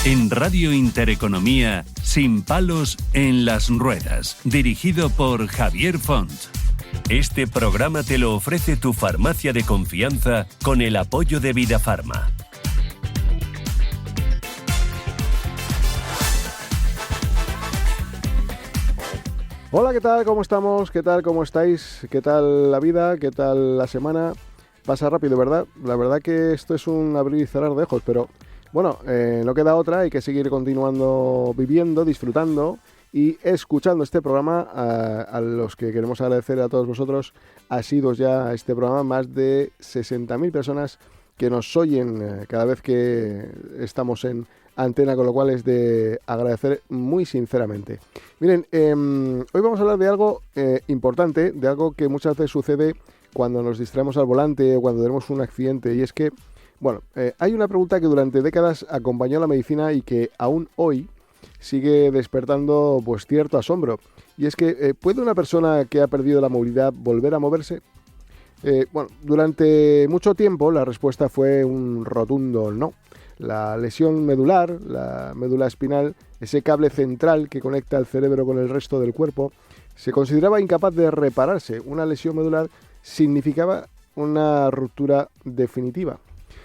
En Radio Intereconomía, Sin palos en las ruedas, dirigido por Javier Font. Este programa te lo ofrece tu farmacia de confianza con el apoyo de Vidafarma. Hola, ¿qué tal? ¿Cómo estamos? ¿Qué tal? ¿Cómo estáis? ¿Qué tal la vida? ¿Qué tal la semana? Pasa rápido, ¿verdad? La verdad que esto es un abrir y cerrar de ojos, pero bueno, no queda otra, hay que seguir continuando viviendo, disfrutando y escuchando este programa. A los que queremos agradecer a todos vosotros, asiduos ya a este programa, más de 60.000 personas que nos oyen cada vez que estamos en antena, con lo cual es de agradecer muy sinceramente. Miren, hoy vamos a hablar de algo importante, de algo que muchas veces sucede cuando nos distraemos al volante o cuando tenemos un accidente, y es que, bueno, hay una pregunta que durante décadas acompañó a la medicina y que aún hoy sigue despertando pues cierto asombro, y es que ¿puede una persona que ha perdido la movilidad volver a moverse? Bueno, durante mucho tiempo la respuesta fue un rotundo no. La lesión medular, la médula espinal, ese cable central que conecta el cerebro con el resto del cuerpo, se consideraba incapaz de repararse. Una lesión medular significaba una ruptura definitiva.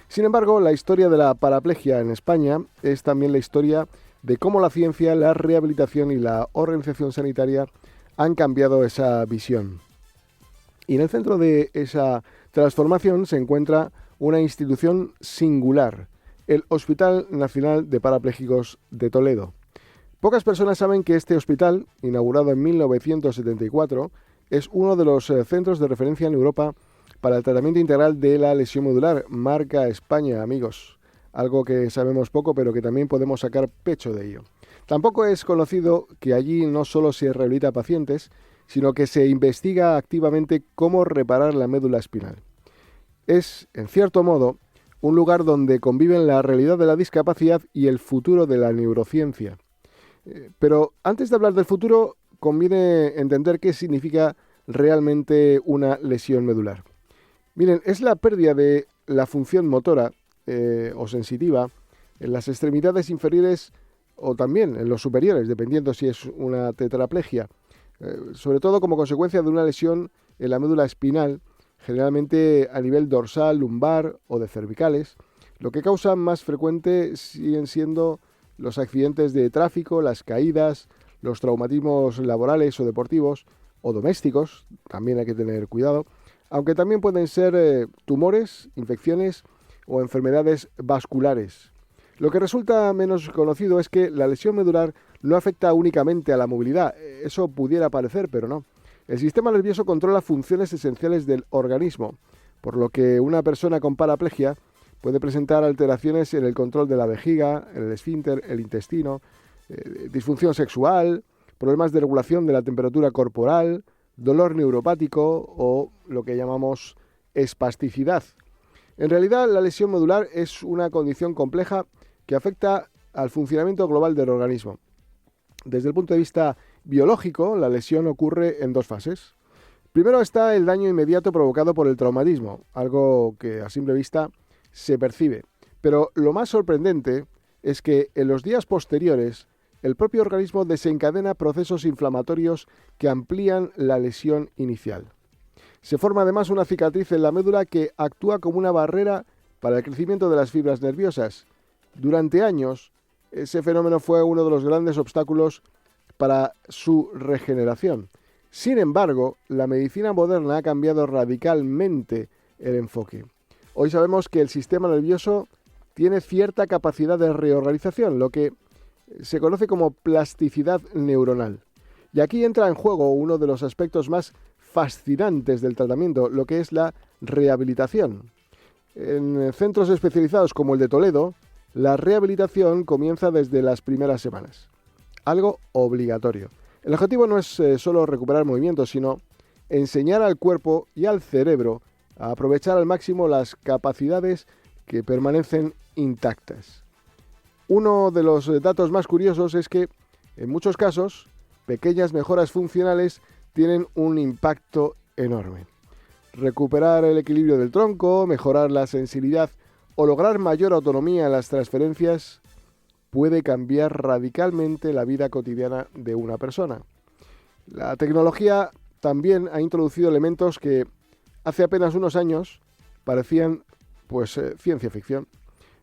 Sin embargo, la historia de la paraplegia en España es también la historia de cómo la ciencia, la rehabilitación y la organización sanitaria han cambiado esa visión. Y en el centro de esa transformación se encuentra una institución singular, el Hospital Nacional de Parapléjicos de Toledo. Pocas personas saben que este hospital, inaugurado en 1974, es uno de los centros de referencia en Europa para el tratamiento integral de la lesión medular, marca España, amigos. Algo que sabemos poco, pero que también podemos sacar pecho de ello. Tampoco es conocido que allí no solo se rehabilita a pacientes, sino que se investiga activamente cómo reparar la médula espinal. Es, en cierto modo, un lugar donde conviven la realidad de la discapacidad y el futuro de la neurociencia. Pero antes de hablar del futuro, conviene entender qué significa realmente una lesión medular. Miren, es la pérdida de la función motora o sensitiva en las extremidades inferiores o también en los superiores, dependiendo si es una tetraplegia, sobre todo como consecuencia de una lesión en la médula espinal, generalmente a nivel dorsal, lumbar o de cervicales. Lo que causa más frecuente siguen siendo los accidentes de tráfico, las caídas, los traumatismos laborales o deportivos o domésticos, también hay que tener cuidado, aunque también pueden ser tumores, infecciones o enfermedades vasculares. Lo que resulta menos conocido es que la lesión medular no afecta únicamente a la movilidad, eso pudiera parecer, pero no. El sistema nervioso controla funciones esenciales del organismo, por lo que una persona con paraplegia puede presentar alteraciones en el control de la vejiga, en el esfínter, el intestino, disfunción sexual, problemas de regulación de la temperatura corporal, dolor neuropático o lo que llamamos espasticidad. En realidad, la lesión medular es una condición compleja que afecta al funcionamiento global del organismo. Desde el punto de vista biológico, la lesión ocurre en dos fases. Primero está el daño inmediato provocado por el traumatismo, algo que a simple vista se percibe. Pero lo más sorprendente es que en los días posteriores el propio organismo desencadena procesos inflamatorios que amplían la lesión inicial. Se forma además una cicatriz en la médula que actúa como una barrera para el crecimiento de las fibras nerviosas. Durante años, ese fenómeno fue uno de los grandes obstáculos para su regeneración. Sin embargo, la medicina moderna ha cambiado radicalmente el enfoque. Hoy sabemos que el sistema nervioso tiene cierta capacidad de reorganización, lo que se conoce como plasticidad neuronal. Y aquí entra en juego uno de los aspectos más fascinantes del tratamiento, lo que es la rehabilitación. En centros especializados como el de Toledo, la rehabilitación comienza desde las primeras semanas. Algo obligatorio. El objetivo no es solo recuperar movimientos, sino enseñar al cuerpo y al cerebro a aprovechar al máximo las capacidades que permanecen intactas. Uno de los datos más curiosos es que, en muchos casos, pequeñas mejoras funcionales tienen un impacto enorme. Recuperar el equilibrio del tronco, mejorar la sensibilidad o lograr mayor autonomía en las transferencias puede cambiar radicalmente la vida cotidiana de una persona. La tecnología también ha introducido elementos que hace apenas unos años parecían ciencia ficción.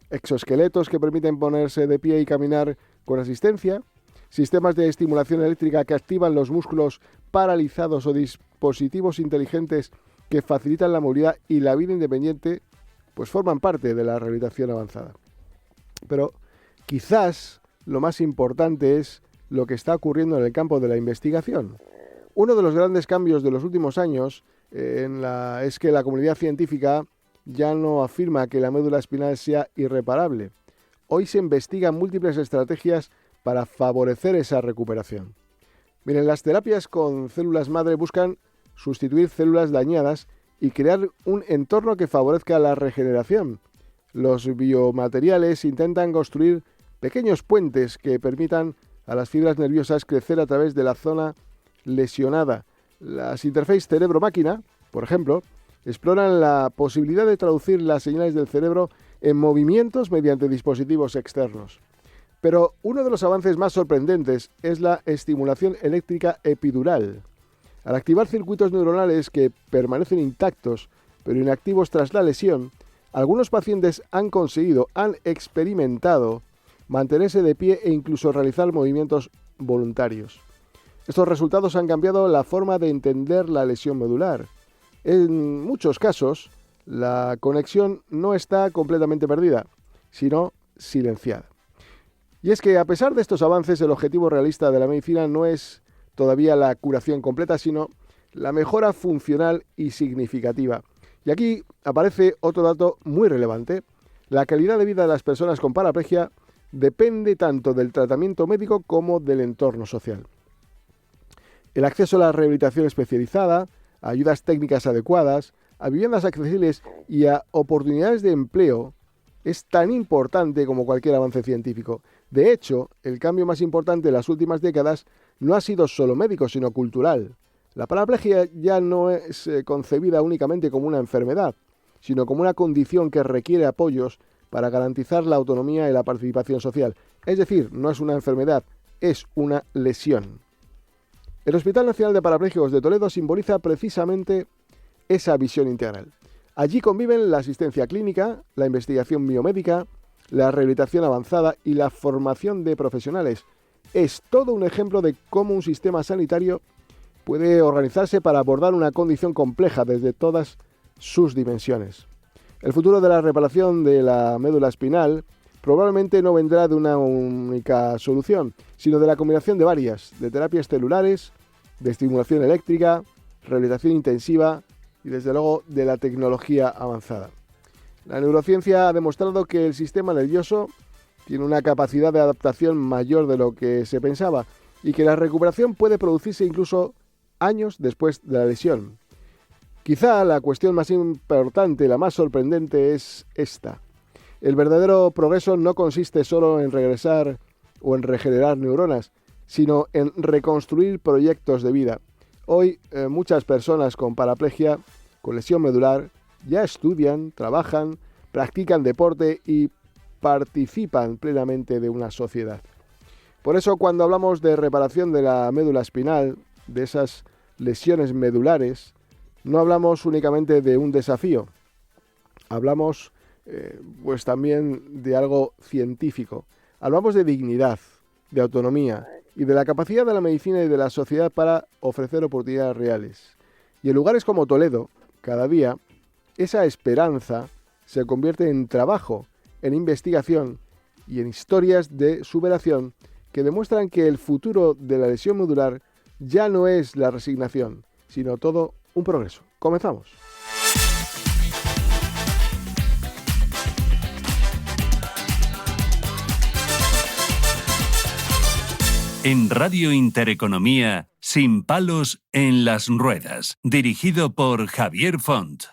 Exoesqueletos que permiten ponerse de pie y caminar con asistencia, sistemas de estimulación eléctrica que activan los músculos paralizados o dispositivos inteligentes que facilitan la movilidad y la vida independiente, pues forman parte de la rehabilitación avanzada. Pero quizás lo más importante es lo que está ocurriendo en el campo de la investigación. Uno de los grandes cambios de los últimos años es que la comunidad científica ya no afirma que la médula espinal sea irreparable. Hoy se investigan múltiples estrategias para favorecer esa recuperación. Miren, las terapias con células madre buscan sustituir células dañadas y crear un entorno que favorezca la regeneración. Los biomateriales intentan construir pequeños puentes que permitan a las fibras nerviosas crecer a través de la zona lesionada. Las interfaces cerebro-máquina, por ejemplo, exploran la posibilidad de traducir las señales del cerebro en movimientos mediante dispositivos externos. Pero uno de los avances más sorprendentes es la estimulación eléctrica epidural. Al activar circuitos neuronales que permanecen intactos pero inactivos tras la lesión, algunos pacientes han experimentado mantenerse de pie e incluso realizar movimientos voluntarios. Estos resultados han cambiado la forma de entender la lesión medular. En muchos casos, la conexión no está completamente perdida, sino silenciada. Y es que a pesar de estos avances, el objetivo realista de la medicina no es todavía la curación completa, sino la mejora funcional y significativa. Y aquí aparece otro dato muy relevante. La calidad de vida de las personas con paraplegia depende tanto del tratamiento médico como del entorno social. El acceso a la rehabilitación especializada, a ayudas técnicas adecuadas, a viviendas accesibles y a oportunidades de empleo es tan importante como cualquier avance científico. De hecho, el cambio más importante de las últimas décadas no ha sido solo médico, sino cultural. La paraplegia ya no es concebida únicamente como una enfermedad, sino como una condición que requiere apoyos para garantizar la autonomía y la participación social. Es decir, no es una enfermedad, es una lesión. El Hospital Nacional de Parapléjicos de Toledo simboliza precisamente esa visión integral. Allí conviven la asistencia clínica, la investigación biomédica, la rehabilitación avanzada y la formación de profesionales. Es todo un ejemplo de cómo un sistema sanitario puede organizarse para abordar una condición compleja desde todas sus dimensiones. El futuro de la reparación de la médula espinal probablemente no vendrá de una única solución, sino de la combinación de varias, de terapias celulares, de estimulación eléctrica, rehabilitación intensiva y desde luego de la tecnología avanzada. La neurociencia ha demostrado que el sistema nervioso tiene una capacidad de adaptación mayor de lo que se pensaba y que la recuperación puede producirse incluso años después de la lesión. Quizá la cuestión más importante, la más sorprendente es esta. El verdadero progreso no consiste solo en regresar o en regenerar neuronas, sino en reconstruir proyectos de vida. Hoy muchas personas con paraplegia, con lesión medular, ya estudian, trabajan, practican deporte y participan plenamente de una sociedad. Por eso, cuando hablamos de reparación de la médula espinal, de esas lesiones medulares, no hablamos únicamente de un desafío, hablamos también de algo científico. Hablamos de dignidad, de autonomía y de la capacidad de la medicina y de la sociedad para ofrecer oportunidades reales. Y en lugares como Toledo, cada día, esa esperanza se convierte en trabajo, en investigación y en historias de superación que demuestran que el futuro de la lesión medular ya no es la resignación, sino todo un progreso. Comenzamos. En Radio Intereconomía, Sin palos en las ruedas, dirigido por Javier Font.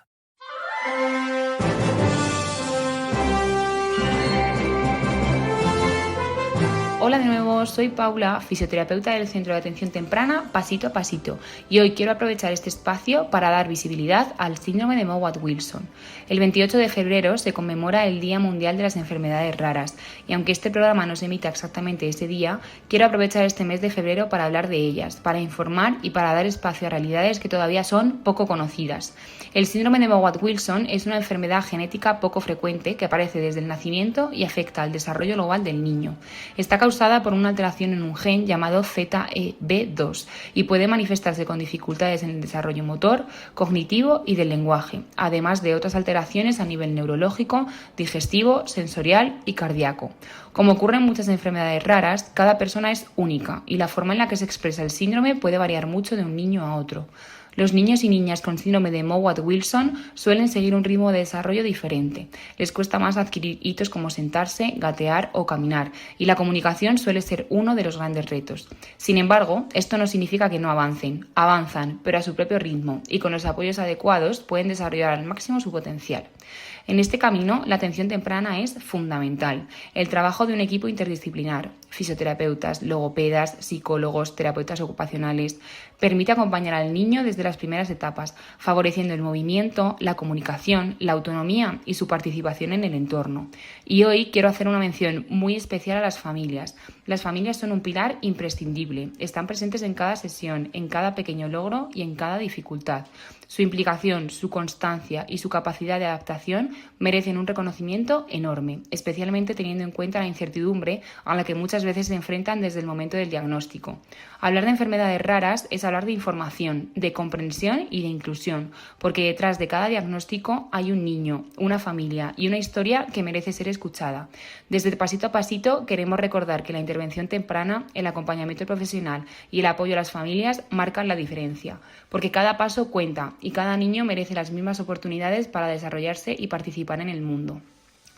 Hola de nuevo, soy Paula, fisioterapeuta del Centro de Atención Temprana Pasito a Pasito, y hoy quiero aprovechar este espacio para dar visibilidad al síndrome de Mowat-Wilson. El 28 de febrero se conmemora el Día Mundial de las Enfermedades Raras, y aunque este programa no se emita exactamente ese día, quiero aprovechar este mes de febrero para hablar de ellas, para informar y para dar espacio a realidades que todavía son poco conocidas. El síndrome de Mowat-Wilson es una enfermedad genética poco frecuente que aparece desde el nacimiento y afecta al desarrollo global del niño. Está causada por una alteración en un gen llamado ZEB2 y puede manifestarse con dificultades en el desarrollo motor, cognitivo y del lenguaje, además de otras alteraciones a nivel neurológico, digestivo, sensorial y cardíaco. Como ocurre en muchas enfermedades raras, cada persona es única y la forma en la que se expresa el síndrome puede variar mucho de un niño a otro. Los niños y niñas con síndrome de Mowat-Wilson suelen seguir un ritmo de desarrollo diferente. Les cuesta más adquirir hitos como sentarse, gatear o caminar, y la comunicación suele ser uno de los grandes retos. Sin embargo, esto no significa que no avancen. Avanzan, pero a su propio ritmo, y con los apoyos adecuados pueden desarrollar al máximo su potencial. En este camino, la atención temprana es fundamental. El trabajo de un equipo interdisciplinar, fisioterapeutas, logopedas, psicólogos, terapeutas ocupacionales, permite acompañar al niño desde las primeras etapas, favoreciendo el movimiento, la comunicación, la autonomía y su participación en el entorno. Y hoy quiero hacer una mención muy especial a las familias. Las familias son un pilar imprescindible. Están presentes en cada sesión, en cada pequeño logro y en cada dificultad. Su implicación, su constancia y su capacidad de adaptación merecen un reconocimiento enorme, especialmente teniendo en cuenta la incertidumbre a la que muchas veces se enfrentan desde el momento del diagnóstico. Hablar de enfermedades raras es hablar de información, de comprensión y de inclusión, porque detrás de cada diagnóstico hay un niño, una familia y una historia que merece ser escuchada. Desde Pasito a Pasito queremos recordar que la intervención temprana, el acompañamiento profesional y el apoyo a las familias marcan la diferencia, porque cada paso cuenta y cada niño merece las mismas oportunidades para desarrollarse y participar en el mundo.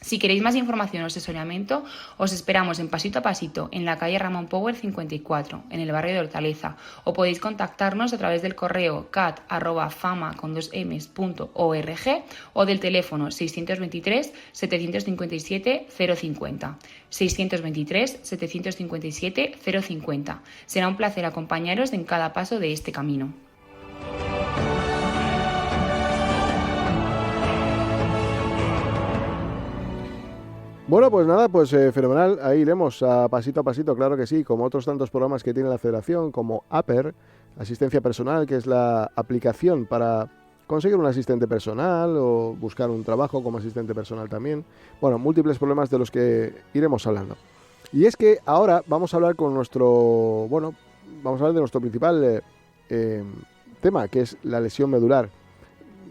Si queréis más información o asesoramiento, os esperamos en Pasito a Pasito, en la calle Ramón Power 54, en el barrio de Hortaleza, o podéis contactarnos a través del correo cat@fama.org o del teléfono 623 757 050. 623 757 050. Será un placer acompañaros en cada paso de este camino. Bueno, pues nada, pues fenomenal. Ahí iremos a Pasito, claro que sí, como otros tantos programas que tiene la Federación, como APER, Asistencia Personal, que es la aplicación para conseguir un asistente personal o buscar un trabajo como asistente personal también. Bueno, múltiples problemas de los que iremos hablando. Y es que ahora vamos a hablar con vamos a hablar de nuestro principal tema, que es la lesión medular.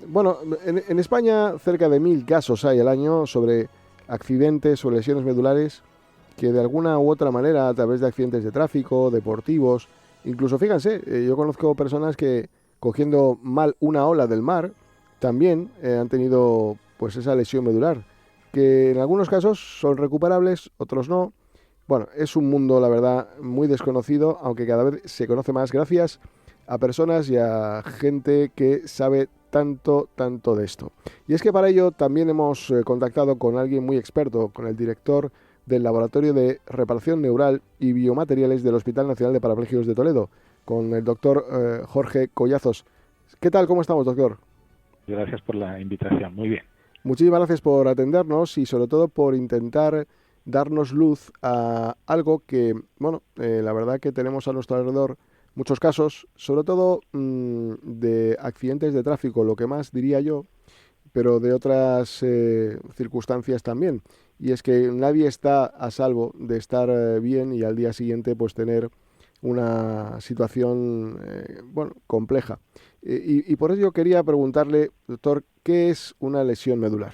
Bueno, en España cerca de 1000 casos hay al año sobre accidentes o lesiones medulares que de alguna u otra manera, a través de accidentes de tráfico, deportivos, incluso fíjense, yo conozco personas que cogiendo mal una ola del mar también han tenido pues esa lesión medular, que en algunos casos son recuperables, otros no. Bueno, es un mundo, la verdad, muy desconocido, aunque cada vez se conoce más gracias a personas y a gente que sabe tanto de esto. Y es que para ello también hemos contactado con alguien muy experto, con el director del Laboratorio de Reparación Neural y Biomateriales del Hospital Nacional de Parapléjicos de Toledo, con el doctor Jorge Collazos. ¿Qué tal? ¿Cómo estamos, doctor? Gracias por la invitación. Muy bien. Muchísimas gracias por atendernos y sobre todo por intentar darnos luz a algo que, la verdad que tenemos a nuestro alrededor muchos casos, sobre todo de accidentes de tráfico, lo que más diría yo, pero de otras circunstancias también. Y es que nadie está a salvo de estar bien y al día siguiente pues tener una situación compleja. Y por ello yo quería preguntarle, doctor, ¿qué es una lesión medular?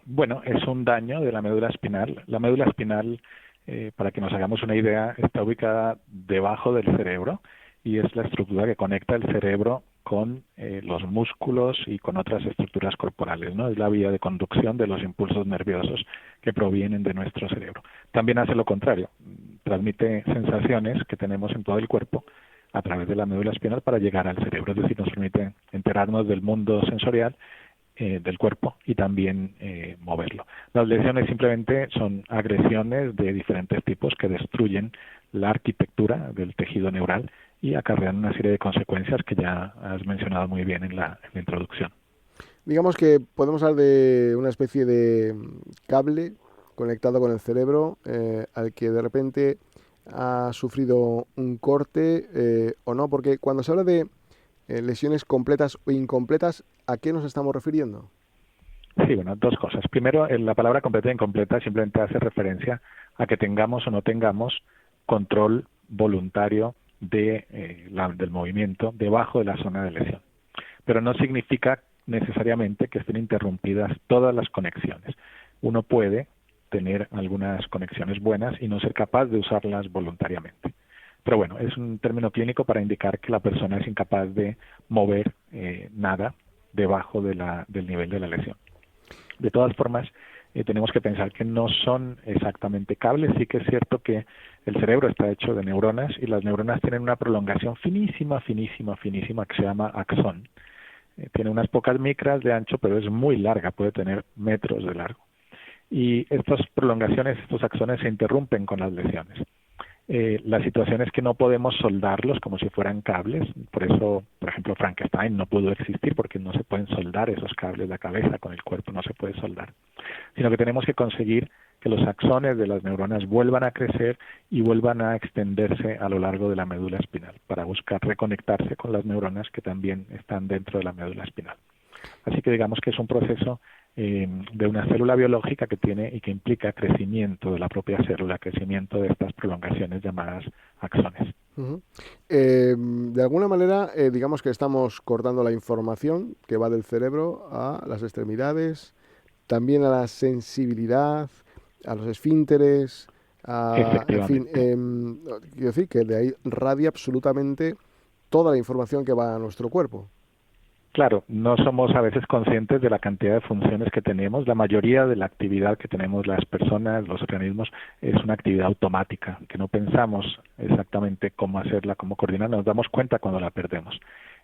Bueno, es un daño de la médula espinal. La médula espinal, para que nos hagamos una idea, está ubicada debajo del cerebro y es la estructura que conecta el cerebro con los músculos y con otras estructuras corporales, ¿no? Es la vía de conducción de los impulsos nerviosos que provienen de nuestro cerebro. También hace lo contrario, transmite sensaciones que tenemos en todo el cuerpo a través de la médula espinal para llegar al cerebro, es decir, nos permite enterarnos del mundo sensorial del cuerpo y también moverlo. Las lesiones simplemente son agresiones de diferentes tipos que destruyen la arquitectura del tejido neural y acarrean una serie de consecuencias que ya has mencionado muy bien en la introducción. Digamos que podemos hablar de una especie de cable conectado con el cerebro al que de repente ha sufrido un corte o no, porque cuando se habla de lesiones completas o incompletas, ¿a qué nos estamos refiriendo? Sí, bueno, dos cosas. Primero, la palabra completa e incompleta simplemente hace referencia a que tengamos o no tengamos control voluntario del movimiento debajo de la zona de lesión. Pero no significa necesariamente que estén interrumpidas todas las conexiones. Uno puede tener algunas conexiones buenas y no ser capaz de usarlas voluntariamente. Pero bueno, es un término clínico para indicar que la persona es incapaz de mover nada debajo del nivel de la lesión. De todas formas, tenemos que pensar que no son exactamente cables. Sí que es cierto que el cerebro está hecho de neuronas y las neuronas tienen una prolongación finísima, finísima, finísima que se llama axón. Tiene unas pocas micras de ancho, pero es muy larga, puede tener metros de largo. Y estas prolongaciones, estos axones se interrumpen con las lesiones. La situación es que no podemos soldarlos como si fueran cables, por eso, por ejemplo, Frankenstein no pudo existir porque no se pueden soldar esos cables, la cabeza con el cuerpo no se puede soldar, sino que tenemos que conseguir que los axones de las neuronas vuelvan a crecer y vuelvan a extenderse a lo largo de la médula espinal para buscar reconectarse con las neuronas que también están dentro de la médula espinal. Así que digamos que es un proceso de una célula biológica que tiene y que implica crecimiento de la propia célula, crecimiento de estas prolongaciones llamadas axones. De alguna manera, digamos que estamos cortando la información que va del cerebro a las extremidades, también a la sensibilidad, a los esfínteres, en fin, quiero decir que de ahí radia absolutamente toda la información que va a nuestro cuerpo. Claro, no somos a veces conscientes de la cantidad de funciones que tenemos. La mayoría de la actividad que tenemos las personas, los organismos, es una actividad automática, que no pensamos exactamente cómo hacerla, cómo coordinarla, nos damos cuenta cuando la perdemos.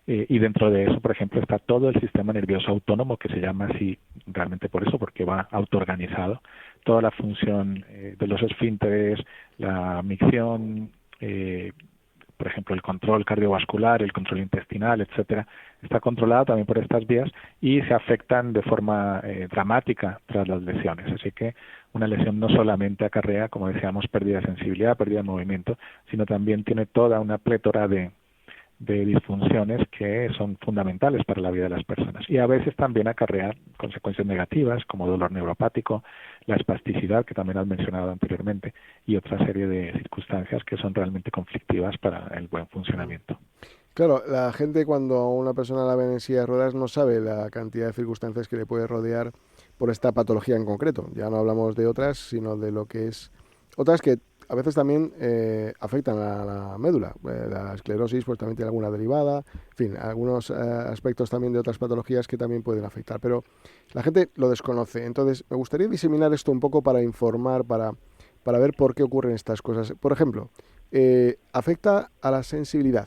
Y dentro de eso, por ejemplo, está todo el sistema nervioso autónomo, que se llama así realmente por eso, porque va autoorganizado. Toda la función de los esfínteres, la micción, por ejemplo, el control cardiovascular, el control intestinal, etcétera, está controlado también por estas vías y se afectan de forma dramática tras las lesiones. Así que una lesión no solamente acarrea, como decíamos, pérdida de sensibilidad, pérdida de movimiento, sino también tiene toda una plétora de disfunciones que son fundamentales para la vida de las personas. Y a veces también acarrea consecuencias negativas, como dolor neuropático, la espasticidad, que también has mencionado anteriormente, y otra serie de circunstancias que son realmente conflictivas para el buen funcionamiento. Claro, la gente cuando una persona la ve en silla de ruedas no sabe la cantidad de circunstancias que le puede rodear por esta patología en concreto. Ya no hablamos de otras, sino de lo que es otras que a veces también afectan a la médula. La esclerosis pues también tiene alguna derivada, en fin, algunos aspectos también de otras patologías que también pueden afectar, pero la gente lo desconoce. Entonces, me gustaría diseminar esto un poco para informar, para ver por qué ocurren estas cosas. Por ejemplo, afecta a la sensibilidad,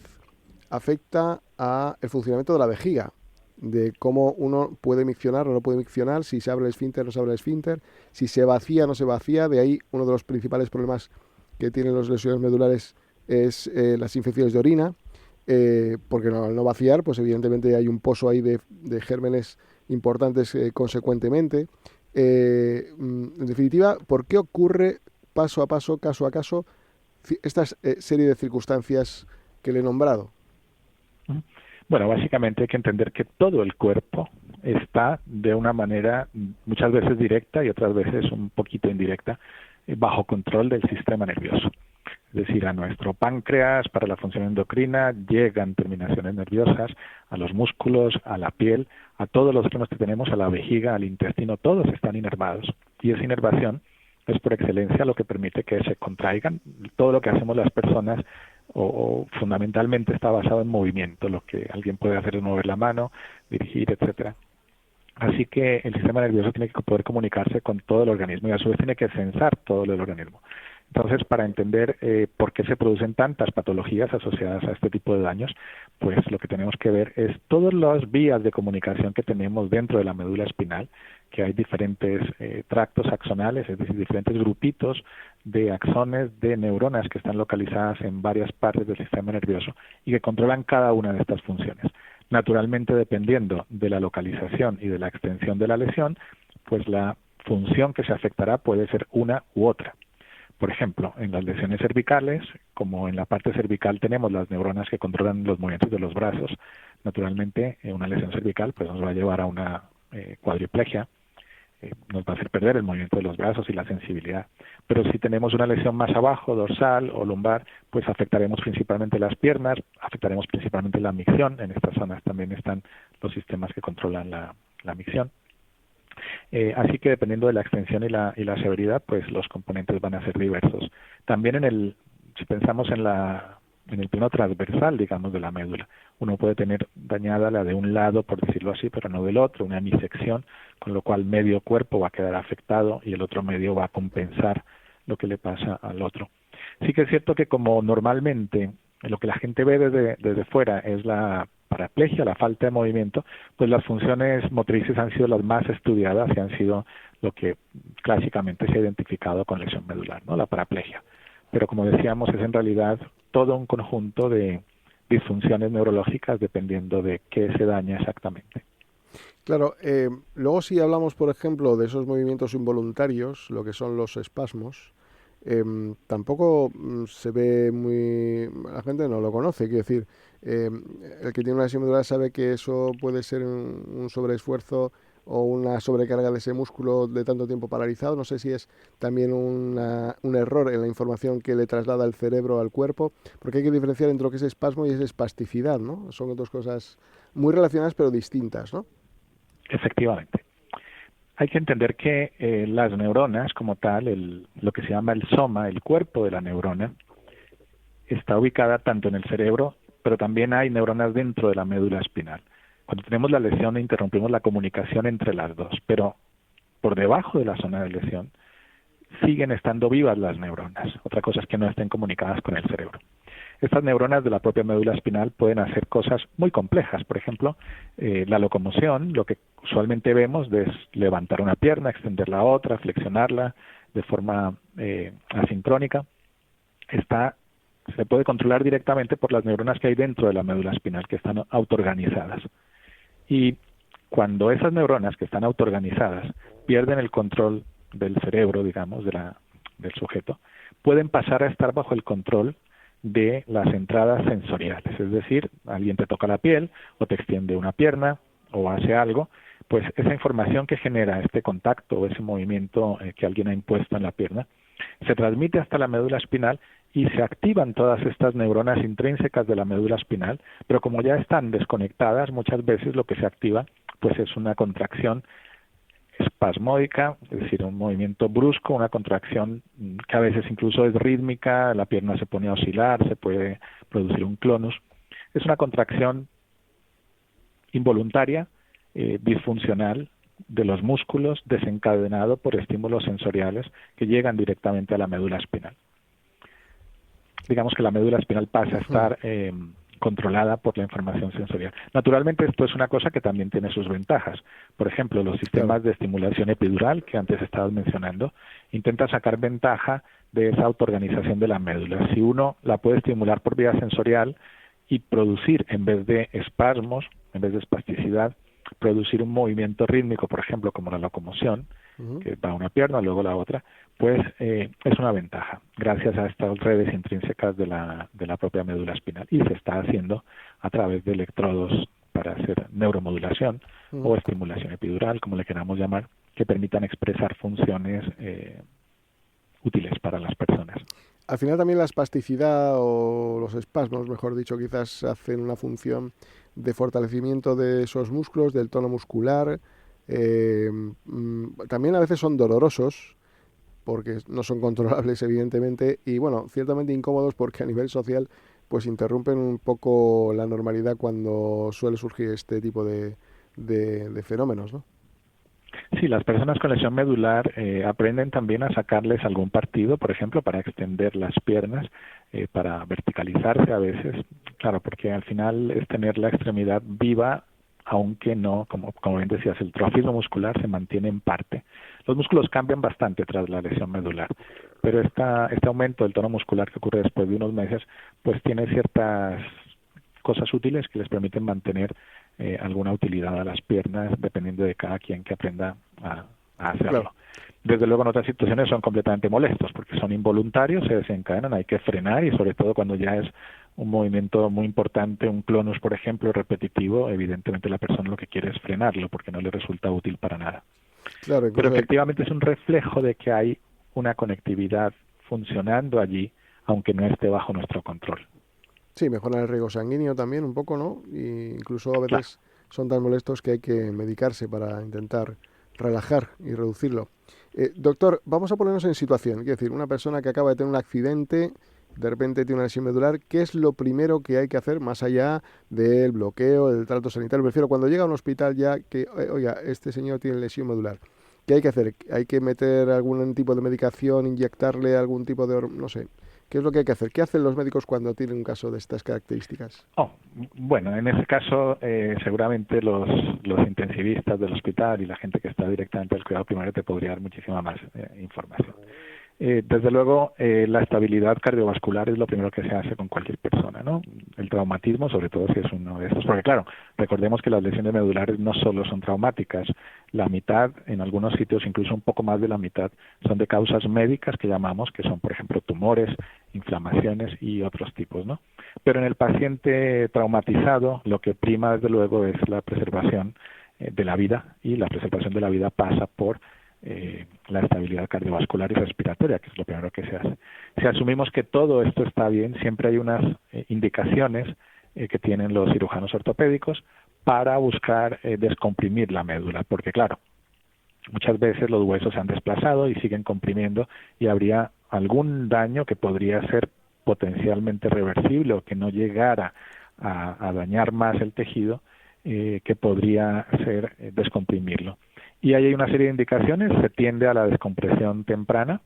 afecta a el funcionamiento de la vejiga, de cómo uno puede miccionar o no puede miccionar, si se abre el esfínter o no se abre el esfínter, si se vacía o no se vacía. De ahí uno de los principales problemas que tienen las lesiones medulares es las infecciones de orina, porque al no vaciar, pues evidentemente hay un pozo ahí de gérmenes importantes consecuentemente. En definitiva, ¿por qué ocurre paso a paso, caso a caso, esta serie de circunstancias que le he nombrado? Bueno, básicamente hay que entender que todo el cuerpo está de una manera muchas veces directa y otras veces un poquito indirecta bajo control del sistema nervioso. Es decir, a nuestro páncreas para la función endocrina llegan terminaciones nerviosas, a los músculos, a la piel, a todos los órganos que tenemos, a la vejiga, al intestino, todos están inervados. Y esa inervación es por excelencia lo que permite que se contraigan. Todo lo que hacemos las personas o fundamentalmente está basado en movimiento. Lo que alguien puede hacer es mover la mano, dirigir, etcétera. Así que el sistema nervioso tiene que poder comunicarse con todo el organismo y a su vez tiene que censar todo el organismo. Entonces, para entender por qué se producen tantas patologías asociadas a este tipo de daños, pues lo que tenemos que ver es todas las vías de comunicación que tenemos dentro de la médula espinal, que hay diferentes tractos axonales, es decir, diferentes grupitos de axones de neuronas que están localizadas en varias partes del sistema nervioso y que controlan cada una de estas funciones. Naturalmente, dependiendo de la localización y de la extensión de la lesión, pues la función que se afectará puede ser una u otra. Por ejemplo, en las lesiones cervicales, como en la parte cervical tenemos las neuronas que controlan los movimientos de los brazos, naturalmente una lesión cervical pues nos va a llevar a una cuadriplegia, nos va a hacer perder el movimiento de los brazos y la sensibilidad. Pero si tenemos una lesión más abajo, dorsal o lumbar, pues afectaremos principalmente las piernas, afectaremos principalmente la micción. En estas zonas también están los sistemas que controlan la micción. Así que dependiendo de la extensión y la severidad, pues los componentes van a ser diversos. También si pensamos en el plano transversal, digamos, de la médula, uno puede tener dañada la de un lado, por decirlo así, pero no del otro, una hemisección, con lo cual medio cuerpo va a quedar afectado y el otro medio va a compensar lo que le pasa al otro. Sí que es cierto que como normalmente lo que la gente ve desde fuera es la paraplegia, la falta de movimiento, pues las funciones motrices han sido las más estudiadas y han sido lo que clásicamente se ha identificado con lesión medular, ¿no? La paraplegia. Pero como decíamos, es en realidad todo un conjunto de disfunciones neurológicas dependiendo de qué se daña exactamente. Claro, luego si hablamos, por ejemplo, de esos movimientos involuntarios, lo que son los espasmos, tampoco se ve muy... La gente no lo conoce, quiero decir, el que tiene una lesión medular sabe que eso puede ser un sobreesfuerzo o una sobrecarga de ese músculo de tanto tiempo paralizado. No sé si es también un error en la información que le traslada el cerebro al cuerpo, porque hay que diferenciar entre lo que es espasmo y es espasticidad, ¿no? Son dos cosas muy relacionadas pero distintas, ¿no? Efectivamente. Hay que entender que las neuronas como tal, lo que se llama el soma, el cuerpo de la neurona, está ubicada tanto en el cerebro, pero también hay neuronas dentro de la médula espinal. Cuando tenemos la lesión interrumpimos la comunicación entre las dos, pero por debajo de la zona de lesión siguen estando vivas las neuronas. Otra cosa es que no estén comunicadas con el cerebro. Estas neuronas de la propia médula espinal pueden hacer cosas muy complejas. Por ejemplo, la locomoción, lo que usualmente vemos es levantar una pierna, extender la otra, flexionarla de forma asincrónica. Se puede controlar directamente por las neuronas que hay dentro de la médula espinal, que están autoorganizadas. Y cuando esas neuronas que están autoorganizadas pierden el control del cerebro, digamos, del sujeto, pueden pasar a estar bajo el control de las entradas sensoriales. Es decir, alguien te toca la piel o te extiende una pierna o hace algo, pues esa información que genera este contacto o ese movimiento que alguien ha impuesto en la pierna se transmite hasta la médula espinal y se activan todas estas neuronas intrínsecas de la médula espinal, pero como ya están desconectadas, muchas veces lo que se activa pues es una contracción espasmódica, es decir, un movimiento brusco, una contracción que a veces incluso es rítmica, la pierna se pone a oscilar, se puede producir un clonus. Es una contracción involuntaria, disfuncional de los músculos, desencadenado por estímulos sensoriales que llegan directamente a la médula espinal. Digamos que la médula espinal pasa a estar controlada por la información sensorial. Naturalmente esto es una cosa que también tiene sus ventajas. Por ejemplo, los sistemas de estimulación epidural que antes estabas mencionando intentan sacar ventaja de esa autoorganización de la médula. Si uno la puede estimular por vía sensorial y producir, en vez de espasmos, en vez de espasticidad, producir un movimiento rítmico, por ejemplo, como la locomoción, que va una pierna, luego la otra, pues es una ventaja, gracias a estas redes intrínsecas de la propia médula espinal. Y se está haciendo a través de electrodos para hacer neuromodulación o estimulación epidural, como le queramos llamar, que permitan expresar funciones útiles para las personas. Al final también la espasticidad o los espasmos, mejor dicho, quizás hacen una función de fortalecimiento de esos músculos, del tono muscular. También a veces son dolorosos, porque no son controlables, evidentemente, y bueno, ciertamente incómodos porque a nivel social pues interrumpen un poco la normalidad cuando suele surgir este tipo de fenómenos, ¿no? Sí, las personas con lesión medular aprenden también a sacarles algún partido, por ejemplo, para extender las piernas, para verticalizarse a veces, claro, porque al final es tener la extremidad viva, aunque no, como bien decías, el trofismo muscular se mantiene en parte. Los músculos cambian bastante tras la lesión medular, pero este aumento del tono muscular que ocurre después de unos meses, pues tiene ciertas cosas útiles que les permiten mantener alguna utilidad a las piernas, dependiendo de cada quien que aprenda a hacerlo. Claro. Desde luego en otras situaciones son completamente molestos porque son involuntarios, se desencadenan, hay que frenar, y sobre todo cuando ya es un movimiento muy importante, un clonus por ejemplo repetitivo, evidentemente la persona lo que quiere es frenarlo porque no le resulta útil para nada. Claro, Pero efectivamente es un reflejo de que hay una conectividad funcionando allí, aunque no esté bajo nuestro control. Sí, mejoran el riego sanguíneo también un poco, ¿no? Y incluso a veces son tan molestos que hay que medicarse para intentar relajar y reducirlo. Doctor, vamos a ponernos en situación. Es decir, una persona que acaba de tener un accidente, de repente tiene una lesión medular, ¿qué es lo primero que hay que hacer más allá del bloqueo, del trato sanitario? Me refiero, cuando llega a un hospital ya que, oiga, este señor tiene lesión medular, ¿qué hay que hacer? ¿Hay que meter algún tipo de medicación, inyectarle algún tipo de, no sé, qué es lo que hay que hacer? ¿Qué hacen los médicos cuando tienen un caso de estas características? Bueno, en ese caso seguramente los intensivistas del hospital y la gente que está directamente al cuidado primario te podría dar muchísima más información. Desde luego, la estabilidad cardiovascular es lo primero que se hace con cualquier persona, ¿no? El traumatismo, sobre todo si es uno de estos, porque claro, recordemos que las lesiones medulares no solo son traumáticas, la mitad, en algunos sitios incluso un poco más de la mitad, son de causas médicas que llamamos, que son por ejemplo tumores, inflamaciones y otros tipos, ¿no? Pero en el paciente traumatizado, lo que prima desde luego es la preservación de la vida, y la preservación de la vida pasa por la estabilidad cardiovascular y respiratoria, que es lo primero que se hace. Si asumimos que todo esto está bien, siempre hay unas indicaciones que tienen los cirujanos ortopédicos para buscar descomprimir la médula, porque claro, muchas veces los huesos se han desplazado y siguen comprimiendo, y habría algún daño que podría ser potencialmente reversible o que no llegara a dañar más el tejido, que podría ser descomprimirlo. Y ahí hay una serie de indicaciones, se tiende a la descompresión temprana,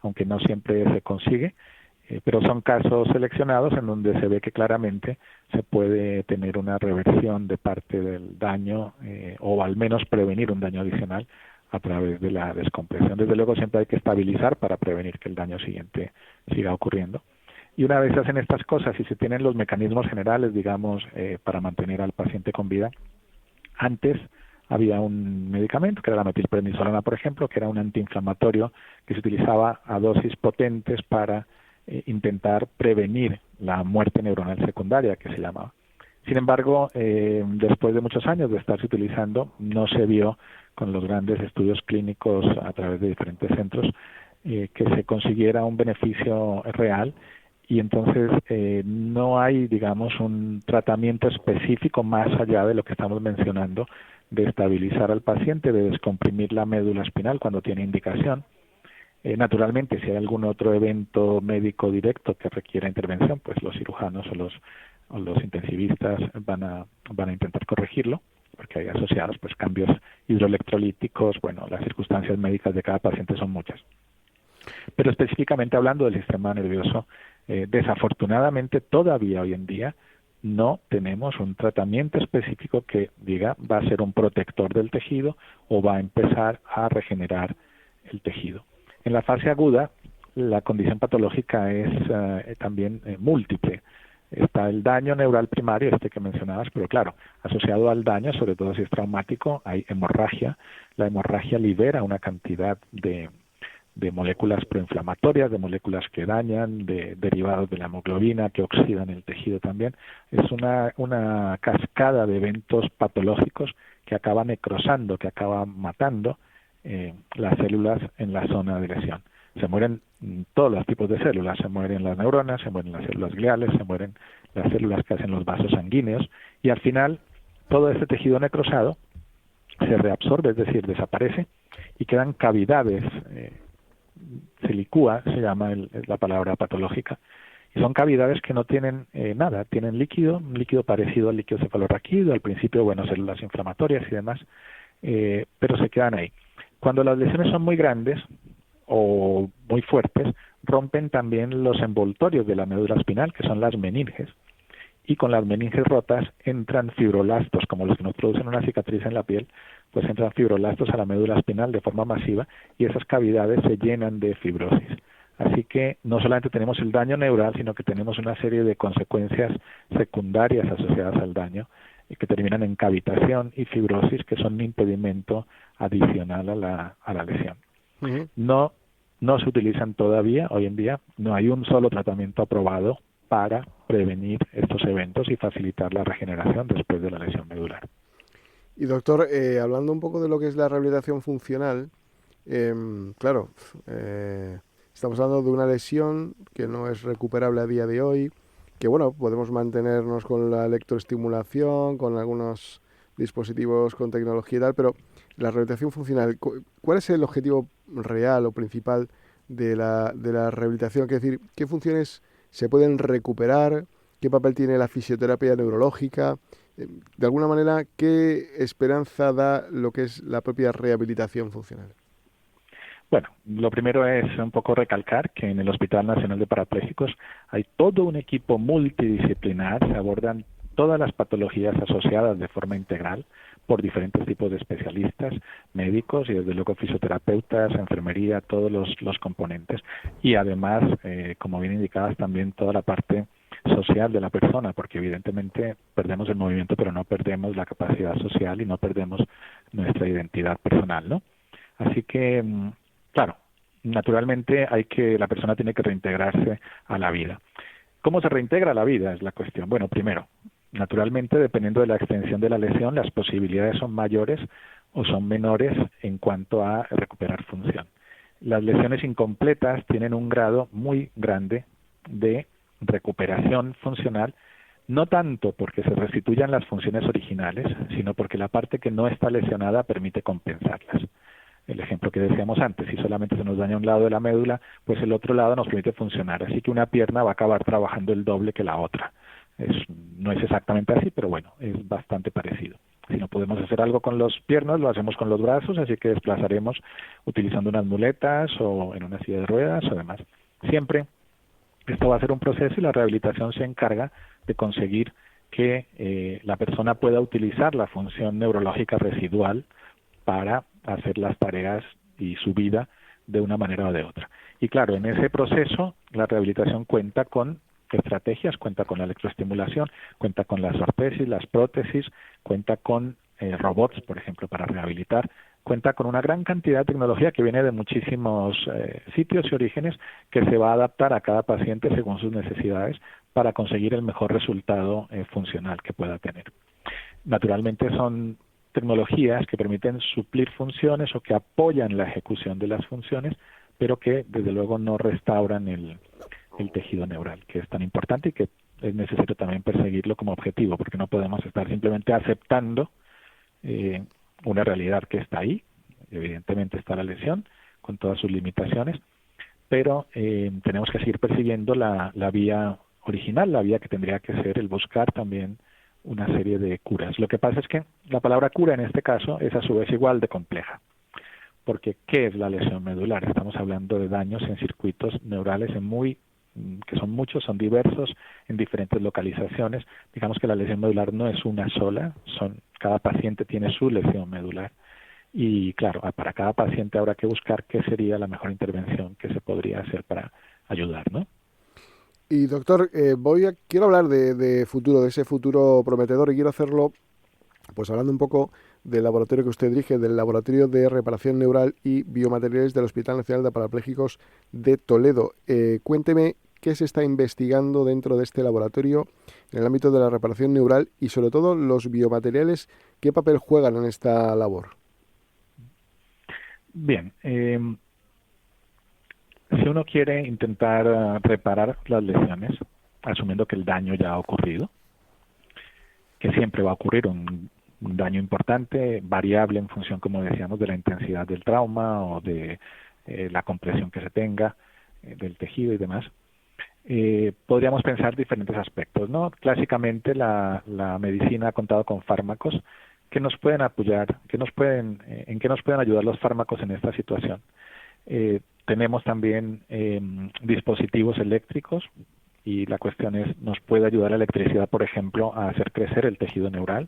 aunque no siempre se consigue, pero son casos seleccionados en donde se ve que claramente se puede tener una reversión de parte del daño, o al menos prevenir un daño adicional a través de la descompresión. Desde luego siempre hay que estabilizar para prevenir que el daño siguiente siga ocurriendo. Y una vez se hacen estas cosas y se tienen los mecanismos generales, digamos, para mantener al paciente con vida, antes había un medicamento que era la metilprednisolona, por ejemplo, que era un antiinflamatorio que se utilizaba a dosis potentes para intentar prevenir la muerte neuronal secundaria, que se llamaba. Sin embargo, después de muchos años de estarse utilizando, no se vio con los grandes estudios clínicos a través de diferentes centros que se consiguiera un beneficio real, y entonces no hay, digamos, un tratamiento específico más allá de lo que estamos mencionando, de estabilizar al paciente, de descomprimir la médula espinal cuando tiene indicación. Naturalmente, si hay algún otro evento médico directo que requiera intervención, pues los cirujanos o los intensivistas van a intentar corregirlo, porque hay asociados pues cambios hidroelectrolíticos. Bueno, las circunstancias médicas de cada paciente son muchas. Pero específicamente hablando del sistema nervioso, desafortunadamente todavía hoy en día no tenemos un tratamiento específico que diga va a ser un protector del tejido o va a empezar a regenerar el tejido. En la fase aguda, la condición patológica es también múltiple. Está el daño neural primario, que mencionabas, pero claro, asociado al daño, sobre todo si es traumático, hay hemorragia. La hemorragia libera una cantidad de moléculas proinflamatorias, de moléculas que dañan, de derivados de la hemoglobina que oxidan el tejido también. Es una cascada de eventos patológicos que acaba necrosando, que acaba matando las células en la zona de lesión. Se mueren todos los tipos de células, se mueren las neuronas, se mueren las células gliales, se mueren las células que hacen los vasos sanguíneos, y al final todo este tejido necrosado se reabsorbe, es decir, desaparece, y quedan cavidades, se licúa, se llama la palabra patológica, y son cavidades que no tienen nada, tienen líquido, un líquido parecido al líquido cefalorraquídeo, al principio, bueno, células inflamatorias y demás, pero se quedan ahí. Cuando las lesiones son muy grandes o muy fuertes, rompen también los envoltorios de la médula espinal, que son las meninges, y con las meninges rotas entran fibrolastos, como los que nos producen una cicatriz en la piel, pues entran fibrolastos a la médula espinal de forma masiva y esas cavidades se llenan de fibrosis. Así que no solamente tenemos el daño neural, sino que tenemos una serie de consecuencias secundarias asociadas al daño y que terminan en cavitación y fibrosis, que son un impedimento adicional a la lesión. Uh-huh. No se utilizan todavía, hoy en día, no hay un solo tratamiento aprobado para prevenir estos eventos y facilitar la regeneración después de la lesión medular. Y doctor, hablando un poco de lo que es la rehabilitación funcional, claro, estamos hablando de una lesión que no es recuperable a día de hoy, que bueno, podemos mantenernos con la electroestimulación, con algunos dispositivos con tecnología y tal, pero la rehabilitación funcional, ¿cuál es el objetivo real o principal de la rehabilitación? Es decir, ¿qué funciones se pueden recuperar? ¿Qué papel tiene la fisioterapia neurológica? De alguna manera, ¿qué esperanza da lo que es la propia rehabilitación funcional? Bueno, lo primero es un poco recalcar que en el Hospital Nacional de Parapléjicos hay todo un equipo multidisciplinar, se abordan todas las patologías asociadas de forma integral por diferentes tipos de especialistas, médicos y desde luego fisioterapeutas, enfermería, todos los componentes. Y además, como bien indicadas, también toda la parte social de la persona, porque evidentemente perdemos el movimiento, pero no perdemos la capacidad social y no perdemos nuestra identidad personal, ¿no? Así que, claro, naturalmente la persona tiene que reintegrarse a la vida. ¿Cómo se reintegra a la vida? Es la cuestión. Bueno, primero, naturalmente, dependiendo de la extensión de la lesión, las posibilidades son mayores o son menores en cuanto a recuperar función. Las lesiones incompletas tienen un grado muy grande de recuperación funcional, no tanto porque se restituyan las funciones originales, sino porque la parte que no está lesionada permite compensarlas. El ejemplo que decíamos antes, si solamente se nos daña un lado de la médula, pues el otro lado nos permite funcionar. Así que una pierna va a acabar trabajando el doble que la otra. No es exactamente así, pero bueno, es bastante parecido. Si no podemos hacer algo con las piernas, lo hacemos con los brazos, así que desplazaremos utilizando unas muletas o en una silla de ruedas o demás. Siempre esto va a ser un proceso y la rehabilitación se encarga de conseguir que la persona pueda utilizar la función neurológica residual para hacer las tareas y su vida de una manera o de otra. Y claro, en ese proceso la rehabilitación cuenta con estrategias, cuenta con la electroestimulación, cuenta con las ortesis, las prótesis, cuenta con robots, por ejemplo, para rehabilitar, cuenta con una gran cantidad de tecnología que viene de muchísimos sitios y orígenes que se va a adaptar a cada paciente según sus necesidades para conseguir el mejor resultado funcional que pueda tener. Naturalmente son tecnologías que permiten suplir funciones o que apoyan la ejecución de las funciones, pero que desde luego no restauran el tejido neural, que es tan importante y que es necesario también perseguirlo como objetivo, porque no podemos estar simplemente aceptando una realidad que está ahí. Evidentemente está la lesión con todas sus limitaciones, pero tenemos que seguir persiguiendo la vía original, la vía que tendría que ser el buscar también una serie de curas. Lo que pasa es que la palabra cura en este caso es a su vez igual de compleja, porque ¿qué es la lesión medular? Estamos hablando de daños en circuitos neurales que son muchos, son diversos, en diferentes localizaciones. Digamos que la lesión medular no es una sola, cada paciente tiene su lesión medular. Y claro, para cada paciente habrá que buscar qué sería la mejor intervención que se podría hacer para ayudar, ¿no? Y doctor, quiero hablar de futuro, de ese futuro prometedor, y quiero hacerlo pues hablando un poco del laboratorio que usted dirige, del Laboratorio de Reparación Neural y Biomateriales del Hospital Nacional de Parapléjicos de Toledo. Cuénteme qué se está investigando dentro de este laboratorio en el ámbito de la reparación neural y sobre todo los biomateriales, ¿qué papel juegan en esta labor? Bien, si uno quiere intentar reparar las lesiones, asumiendo que el daño ya ha ocurrido, que siempre va a ocurrir un daño importante, variable en función, como decíamos, de la intensidad del trauma o de la compresión que se tenga del tejido y demás, podríamos pensar diferentes aspectos, ¿no? Clásicamente la medicina ha contado con fármacos ¿qué nos pueden apoyar? ¿En qué nos pueden ayudar los fármacos en esta situación? Tenemos también dispositivos eléctricos, y la cuestión es, ¿nos puede ayudar la electricidad, por ejemplo, a hacer crecer el tejido neural?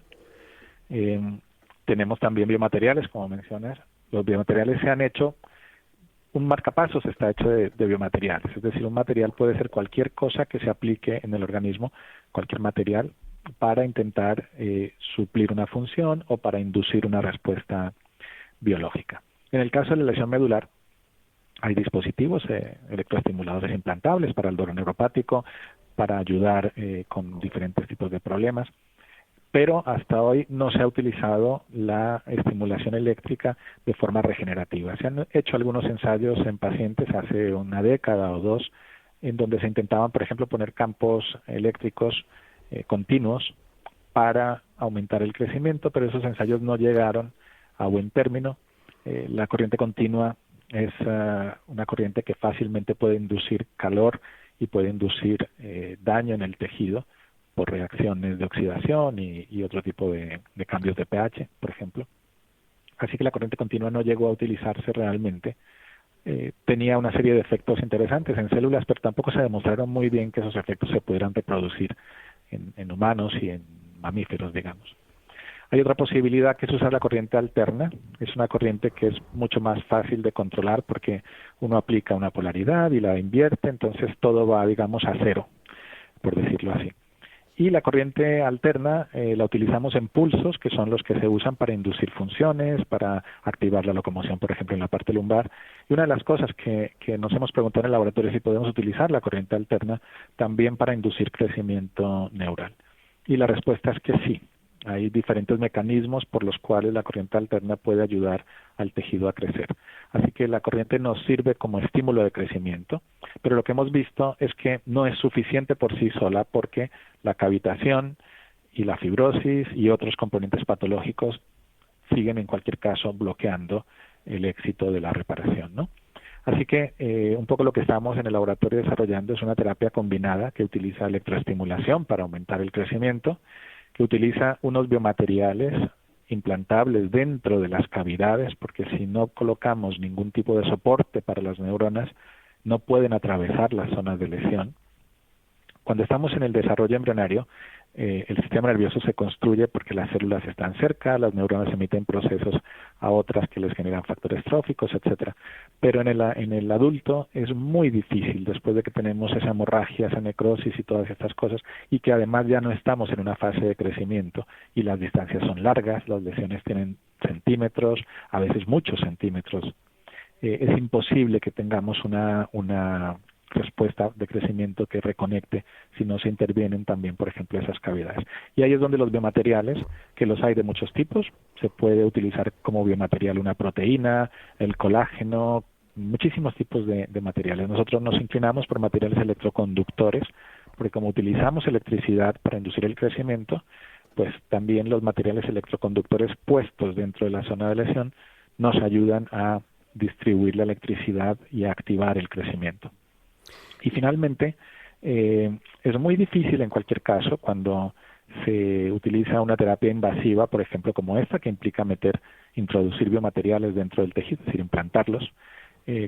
Tenemos también biomateriales, como mencionas. Los biomateriales se han hecho, un marcapasos está hecho de biomateriales, es decir, un material puede ser cualquier cosa que se aplique en el organismo, cualquier material, para intentar suplir una función o para inducir una respuesta biológica. En el caso de la lesión medular, hay dispositivos electroestimuladores implantables para el dolor neuropático, para ayudar con diferentes tipos de problemas, pero hasta hoy no se ha utilizado la estimulación eléctrica de forma regenerativa. Se han hecho algunos ensayos en pacientes hace una década o dos, en donde se intentaban, por ejemplo, poner campos eléctricos continuos para aumentar el crecimiento, pero esos ensayos no llegaron a buen término. La corriente continua es una corriente que fácilmente puede inducir calor y puede inducir daño en el tejido por reacciones de oxidación y otro tipo de cambios de pH, por ejemplo. Así que la corriente continua no llegó a utilizarse realmente. Tenía una serie de efectos interesantes en células, pero tampoco se demostraron muy bien que esos efectos se pudieran reproducir en humanos y en mamíferos, digamos. Hay otra posibilidad, que es usar la corriente alterna. Es una corriente que es mucho más fácil de controlar porque uno aplica una polaridad y la invierte, entonces todo va, digamos, a cero, por decirlo así. Y la corriente alterna la utilizamos en pulsos, que son los que se usan para inducir funciones, para activar la locomoción, por ejemplo, en la parte lumbar. Y una de las cosas que nos hemos preguntado en el laboratorio es si podemos utilizar la corriente alterna también para inducir crecimiento neural. Y la respuesta es que sí. Hay diferentes mecanismos por los cuales la corriente alterna puede ayudar al tejido a crecer. Así que la corriente nos sirve como estímulo de crecimiento, pero lo que hemos visto es que no es suficiente por sí sola, porque la cavitación y la fibrosis y otros componentes patológicos siguen en cualquier caso bloqueando el éxito de la reparación, ¿no? Así que un poco lo que estamos en el laboratorio desarrollando es una terapia combinada que utiliza electroestimulación para aumentar el crecimiento, que utiliza unos biomateriales implantables dentro de las cavidades, porque si no colocamos ningún tipo de soporte para las neuronas, no pueden atravesar las zonas de lesión. Cuando estamos en el desarrollo embrionario, el sistema nervioso se construye porque las células están cerca, las neuronas emiten procesos a otras que les generan factores tróficos, etcétera. Pero en el adulto es muy difícil, después de que tenemos esa hemorragia, esa necrosis y todas estas cosas, y que además ya no estamos en una fase de crecimiento y las distancias son largas, las lesiones tienen centímetros, a veces muchos centímetros. Es imposible que tengamos una respuesta de crecimiento que reconecte si no se intervienen también, por ejemplo, esas cavidades. Y ahí es donde los biomateriales, que los hay de muchos tipos, se puede utilizar como biomaterial una proteína, el colágeno, muchísimos tipos de materiales. Nosotros nos inclinamos por materiales electroconductores, porque como utilizamos electricidad para inducir el crecimiento, pues también los materiales electroconductores puestos dentro de la zona de lesión nos ayudan a distribuir la electricidad y a activar el crecimiento. Y finalmente, es muy difícil en cualquier caso cuando se utiliza una terapia invasiva, por ejemplo, como esta, que implica introducir biomateriales dentro del tejido, es decir, implantarlos.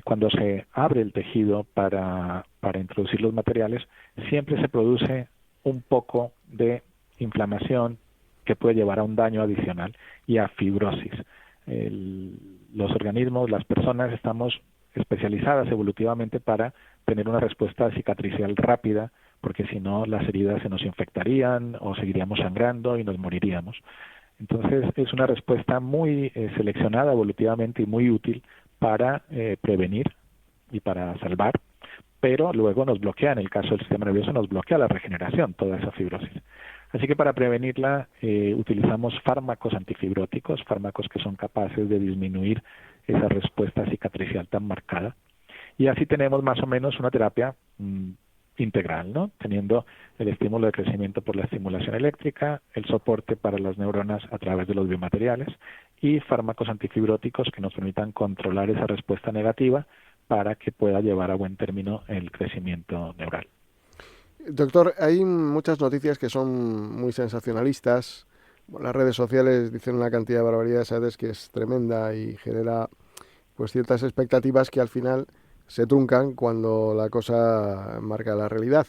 Cuando se abre el tejido para introducir los materiales, siempre se produce un poco de inflamación que puede llevar a un daño adicional y a fibrosis. Los organismos, las personas, estamos especializadas evolutivamente para tener una respuesta cicatricial rápida, porque si no las heridas se nos infectarían o seguiríamos sangrando y nos moriríamos. Entonces es una respuesta muy seleccionada evolutivamente y muy útil para prevenir y para salvar, pero luego nos bloquea, en el caso del sistema nervioso, nos bloquea la regeneración, toda esa fibrosis. Así que para prevenirla utilizamos fármacos antifibróticos, fármacos que son capaces de disminuir esa respuesta cicatricial tan marcada. Y así tenemos más o menos una terapia integral, ¿no? Teniendo el estímulo de crecimiento por la estimulación eléctrica, el soporte para las neuronas a través de los biomateriales y fármacos antifibróticos que nos permitan controlar esa respuesta negativa para que pueda llevar a buen término el crecimiento neural. Doctor, hay muchas noticias que son muy sensacionalistas, Las redes sociales dicen una cantidad de barbaridades a veces que es tremenda y genera pues ciertas expectativas que al final se truncan cuando la cosa marca la realidad.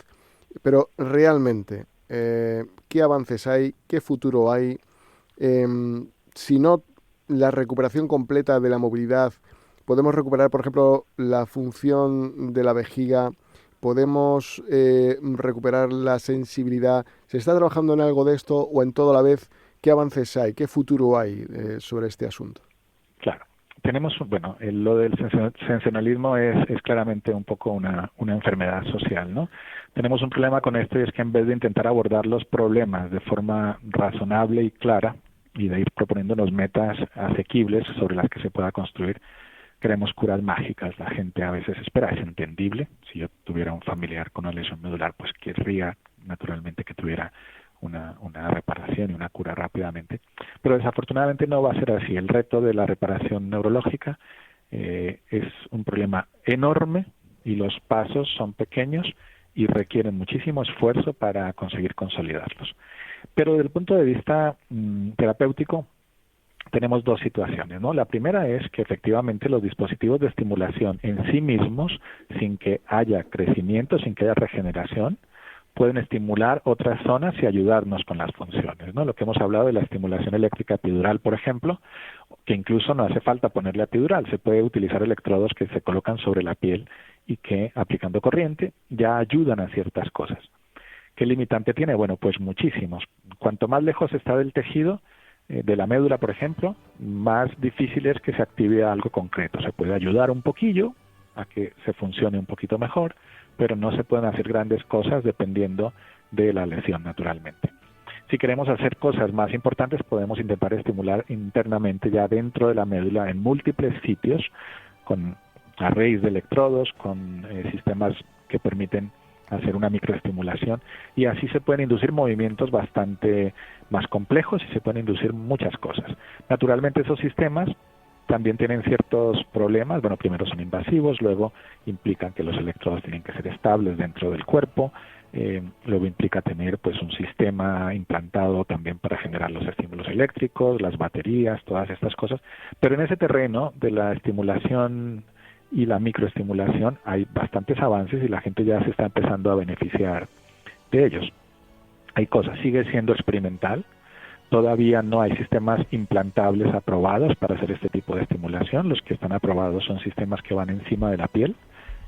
Pero realmente, ¿qué avances hay? ¿Qué futuro hay? Si no la recuperación completa de la movilidad, podemos recuperar, por ejemplo, la función de la vejiga, podemos recuperar la sensibilidad. ¿Se está trabajando en algo de esto o en todo a la vez? ¿Qué avances hay? ¿Qué futuro hay sobre este asunto? Claro. Tenemos, bueno, lo del sensacionalismo es claramente un poco una enfermedad social, ¿no? Tenemos un problema con esto y es que en vez de intentar abordar los problemas de forma razonable y clara y de ir proponiéndonos metas asequibles sobre las que se pueda construir, queremos curas mágicas. La gente a veces espera, es entendible. Si yo tuviera un familiar con una lesión medular, pues querría naturalmente que tuviera una reparación y una cura rápidamente, pero desafortunadamente no va a ser así. El reto de la reparación neurológica es un problema enorme y los pasos son pequeños y requieren muchísimo esfuerzo para conseguir consolidarlos. Pero desde el punto de vista terapéutico tenemos dos situaciones, ¿no? La primera es que efectivamente los dispositivos de estimulación en sí mismos, sin que haya crecimiento, sin que haya regeneración, pueden estimular otras zonas y ayudarnos con las funciones, ¿no? Lo que hemos hablado de la estimulación eléctrica epidural, por ejemplo, que incluso no hace falta ponerle epidural, se puede utilizar electrodos que se colocan sobre la piel y que, aplicando corriente, ya ayudan a ciertas cosas. ¿Qué limitante tiene? Bueno, pues muchísimos. Cuanto más lejos está del tejido, de la médula, por ejemplo, más difícil es que se active algo concreto. Se puede ayudar un poquillo a que se funcione un poquito mejor, pero no se pueden hacer grandes cosas dependiendo de la lesión, naturalmente. Si queremos hacer cosas más importantes, podemos intentar estimular internamente ya dentro de la médula en múltiples sitios, con arrays de electrodos, con sistemas que permiten hacer una microestimulación, y así se pueden inducir movimientos bastante más complejos y se pueden inducir muchas cosas. Naturalmente esos sistemas también tienen ciertos problemas. Bueno, primero son invasivos, luego implican que los electrodos tienen que ser estables dentro del cuerpo, luego implica tener pues un sistema implantado también para generar los estímulos eléctricos, las baterías, todas estas cosas. Pero en ese terreno de la estimulación y la microestimulación hay bastantes avances y la gente ya se está empezando a beneficiar de ellos. Hay cosas, sigue siendo experimental. Todavía no hay sistemas implantables aprobados para hacer este tipo de estimulación. Los que están aprobados son sistemas que van encima de la piel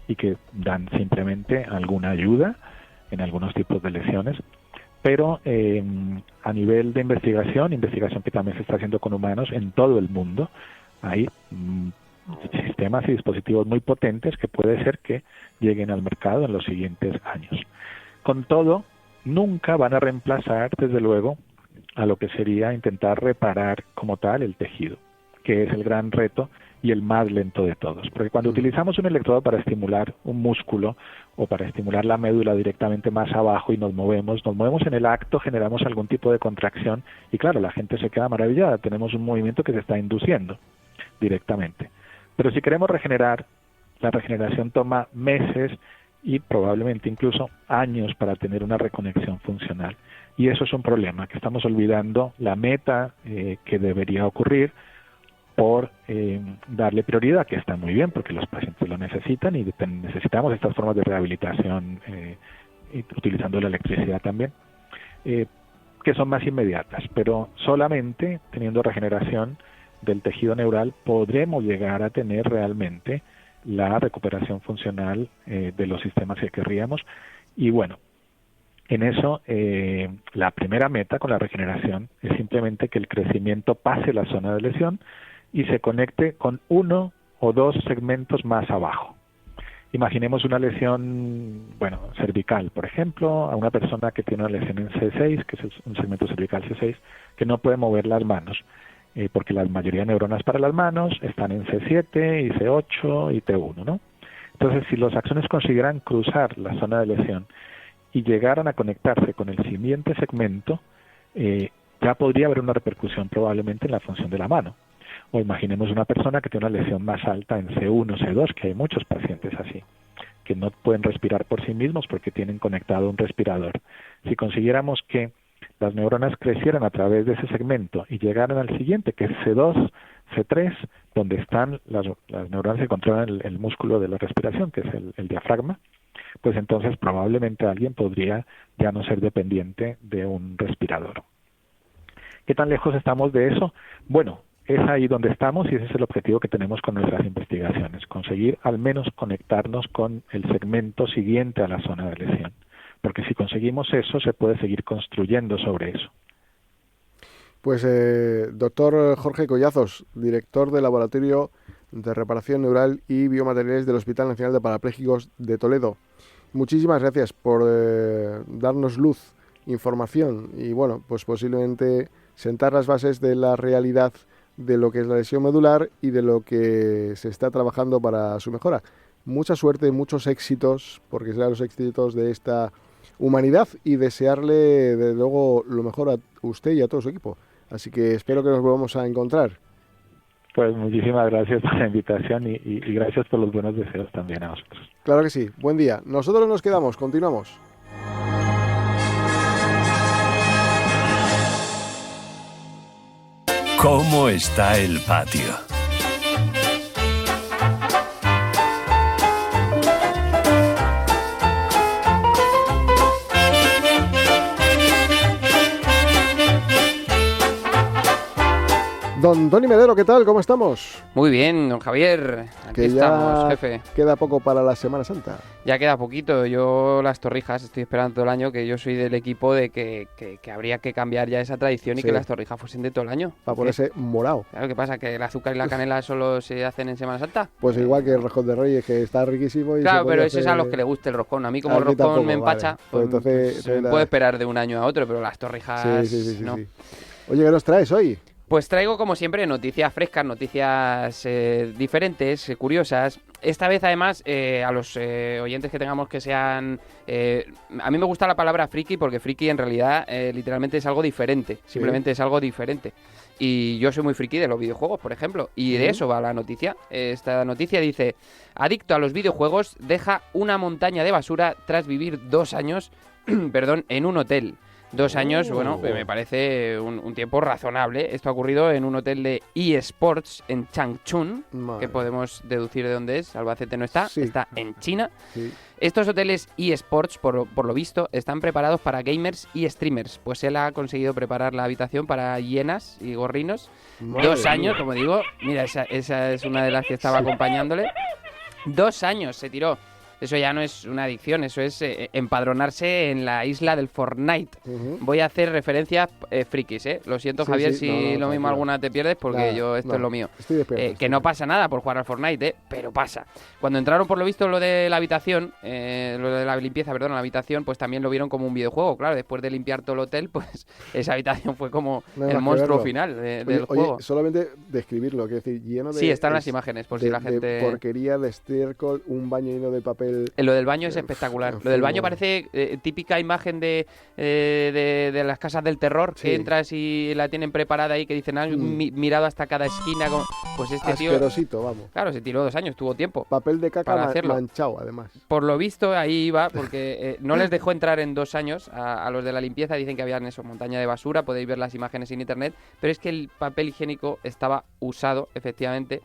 y que dan simplemente alguna ayuda en algunos tipos de lesiones. Pero a nivel de investigación que también se está haciendo con humanos en todo el mundo, hay sistemas y dispositivos muy potentes que puede ser que lleguen al mercado en los siguientes años. Con todo, nunca van a reemplazar, desde luego, a lo que sería intentar reparar como tal el tejido, que es el gran reto y el más lento de todos. Porque cuando utilizamos un electrodo para estimular un músculo o para estimular la médula directamente más abajo y nos movemos en el acto, generamos algún tipo de contracción y claro, la gente se queda maravillada, tenemos un movimiento que se está induciendo directamente. Pero si queremos regenerar, la regeneración toma meses y probablemente incluso años para tener una reconexión funcional. Y eso es un problema, que estamos olvidando la meta que debería ocurrir por darle prioridad, que está muy bien porque los pacientes lo necesitan y necesitamos estas formas de rehabilitación utilizando la electricidad también, que son más inmediatas, pero solamente teniendo regeneración del tejido neural podremos llegar a tener realmente la recuperación funcional de los sistemas que querríamos. Y bueno, en eso la primera meta con la regeneración es simplemente que el crecimiento pase la zona de lesión y se conecte con uno o dos segmentos más abajo. Imaginemos una lesión, cervical, por ejemplo, a una persona que tiene una lesión en C6, que es un segmento cervical C6, que no puede mover las manos, porque la mayoría de neuronas para las manos están en C7 y C8 y T1, ¿no? Entonces, si los axones consiguieran cruzar la zona de lesión y llegaran a conectarse con el siguiente segmento, ya podría haber una repercusión probablemente en la función de la mano. O imaginemos una persona que tiene una lesión más alta en C1, C2, que hay muchos pacientes así, que no pueden respirar por sí mismos porque tienen conectado un respirador. Si consiguiéramos que las neuronas crecieran a través de ese segmento y llegaran al siguiente, que es C2, C3, donde están las neuronas que controlan el músculo de la respiración, que es el diafragma, pues entonces probablemente alguien podría ya no ser dependiente de un respirador. ¿Qué tan lejos estamos de eso? Bueno, es ahí donde estamos y ese es el objetivo que tenemos con nuestras investigaciones, conseguir al menos conectarnos con el segmento siguiente a la zona de lesión, porque si conseguimos eso se puede seguir construyendo sobre eso. Pues doctor Jorge Collazos, director del Laboratorio de Reparación Neural y Biomateriales del Hospital Nacional de Parapléjicos de Toledo. Muchísimas gracias por darnos luz, información y bueno, pues posiblemente sentar las bases de la realidad de lo que es la lesión medular y de lo que se está trabajando para su mejora. Mucha suerte, muchos éxitos, porque serán los éxitos de esta humanidad y desearle, desde luego, lo mejor a usted y a todo su equipo. Así que espero que nos volvamos a encontrar. Pues muchísimas gracias por la invitación y gracias por los buenos deseos también a vosotros. Claro que sí. Buen día. Nosotros nos quedamos. Continuamos. ¿Cómo está el patio? Don Tony Medero, ¿qué tal? ¿Cómo estamos? Muy bien, don Javier. Aquí Que estamos, ya jefe. queda poco para la Semana Santa. Ya queda poquito. Yo las torrijas estoy esperando todo el año, que yo soy del equipo de que habría que cambiar ya esa tradición y Sí. que las torrijas fuesen de todo el año. Para ponerse morado. Claro, ¿qué pasa? ¿Que el azúcar y la canela solo se hacen en Semana Santa? Pues igual que el roscón de Reyes, que está riquísimo. Y Claro, se pero puede eso es a los que les guste el roscón. A mí como A el mí roscón tampoco, me empacha, vale. Pues entonces me puedo esperar de un año a otro, pero las torrijas Sí. no. Oye, ¿qué nos traes hoy? Pues traigo, como siempre, noticias frescas, noticias diferentes, curiosas. Esta vez, además, a los oyentes que tengamos que sean... a mí me gusta la palabra friki porque friki en realidad literalmente es algo diferente. Simplemente es algo diferente. Y yo soy muy friki de los videojuegos, por ejemplo. Y de eso va la noticia. Esta noticia dice: adicto a los videojuegos deja una montaña de basura tras vivir 2 años en un hotel. 2 años, bueno, me parece un tiempo razonable. Esto ha ocurrido en un hotel de eSports en Changchun, que podemos deducir de dónde es. Albacete no está, está en China. Sí. Estos hoteles eSports, por lo visto, están preparados para gamers y streamers. Pues él ha conseguido preparar la habitación para hienas y gorrinos. 2 años, como digo. Mira, esa es una de las que estaba acompañándole. 2 años se tiró. Eso ya no es una adicción, eso es empadronarse en la isla del Fortnite. Voy a hacer referencias frikis, ¿eh? Lo siento, Javier, si lo mismo alguna te pierdes, porque es lo mío. Que no pasa nada por jugar al Fortnite, pero pasa. Cuando entraron, por lo visto, lo de la habitación, lo de la limpieza, la habitación, pues también lo vieron como un videojuego. Claro, después de limpiar todo el hotel, pues esa habitación fue como el monstruo final del juego. Oye, solamente describirlo, que es decir, lleno de... Sí, están las imágenes, por si la gente... De porquería, de estiércol, un baño lleno de papel... Lo del baño es espectacular. Lo del baño parece típica imagen de las casas del terror, que entras y la tienen preparada ahí, que dicen, mirado hasta cada esquina. Pues este tío... Asquerosito, vamos. Claro, se tiró 2 años, tuvo tiempo. Papel de caca manchado, además. Por lo visto, ahí iba, porque no les dejó entrar en 2 años a los de la limpieza. Dicen que habían eso, montaña de basura, podéis ver las imágenes en internet, pero es que el papel higiénico estaba usado, efectivamente.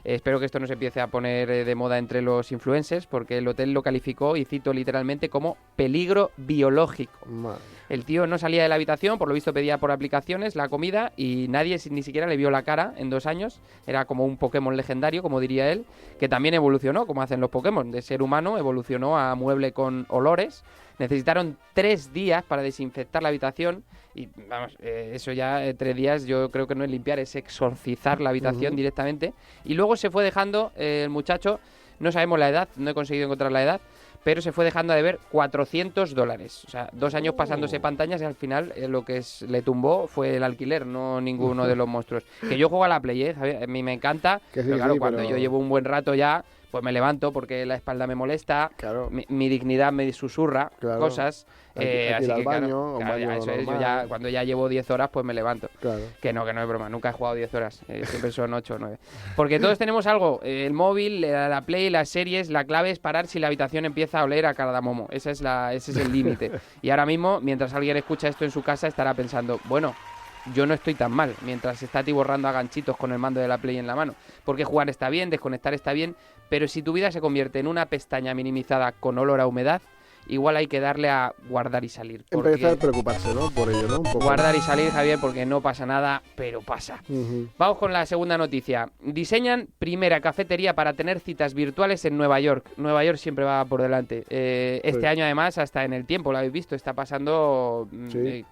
Espero que esto no se empiece a poner de moda entre los influencers, porque el hotel lo calificó, y cito literalmente, como peligro biológico. Madre. El tío no salía de la habitación, por lo visto pedía por aplicaciones la comida y nadie ni siquiera le vio la cara en 2 años. Era como un Pokémon legendario, como diría él, que también evolucionó, como hacen los Pokémon. De ser humano evolucionó a mueble con olores. Necesitaron 3 días para desinfectar la habitación y, vamos, eso ya 3 días yo creo que no es limpiar, es exorcizar la habitación directamente. Y luego se fue dejando el muchacho, no sabemos la edad, no he conseguido encontrar la edad, pero se fue dejando a deber $400. O sea, 2 años pasándose pantallas y al final lo que le tumbó fue el alquiler, no ninguno de los monstruos. Que yo juego a la Play, Javier, a mí me encanta, pero claro, cuando yo llevo un buen rato ya, pues me levanto porque la espalda me molesta, Claro. mi dignidad me susurra cosas. Hay que así ir al que baño, un baño eso es, yo normal. cuando ya llevo 10 horas, pues me levanto. Claro. Que no es broma, nunca he jugado 10 horas, siempre son 8 o 9. Porque todos tenemos algo, el móvil, la Play, las series, la clave es parar si la habitación empieza a oler a cardamomo, ese es el límite. Y ahora mismo, mientras alguien escucha esto en su casa, estará pensando, bueno, yo no estoy tan mal, mientras está atiborrando a ganchitos con el mando de la Play en la mano. Porque jugar está bien, desconectar está bien, pero si tu vida se convierte en una pestaña minimizada con olor a humedad, igual hay que darle a guardar y salir. Empezar a preocuparse, ¿no? Por ello, ¿no? Un poco. Guardar y salir, Javier, porque no pasa nada, pero pasa. Ujú. Vamos con la segunda noticia. Diseñan primera cafetería para tener citas virtuales en Nueva York. Nueva York siempre va por delante. Este año, además, hasta en el tiempo, lo habéis visto, está pasando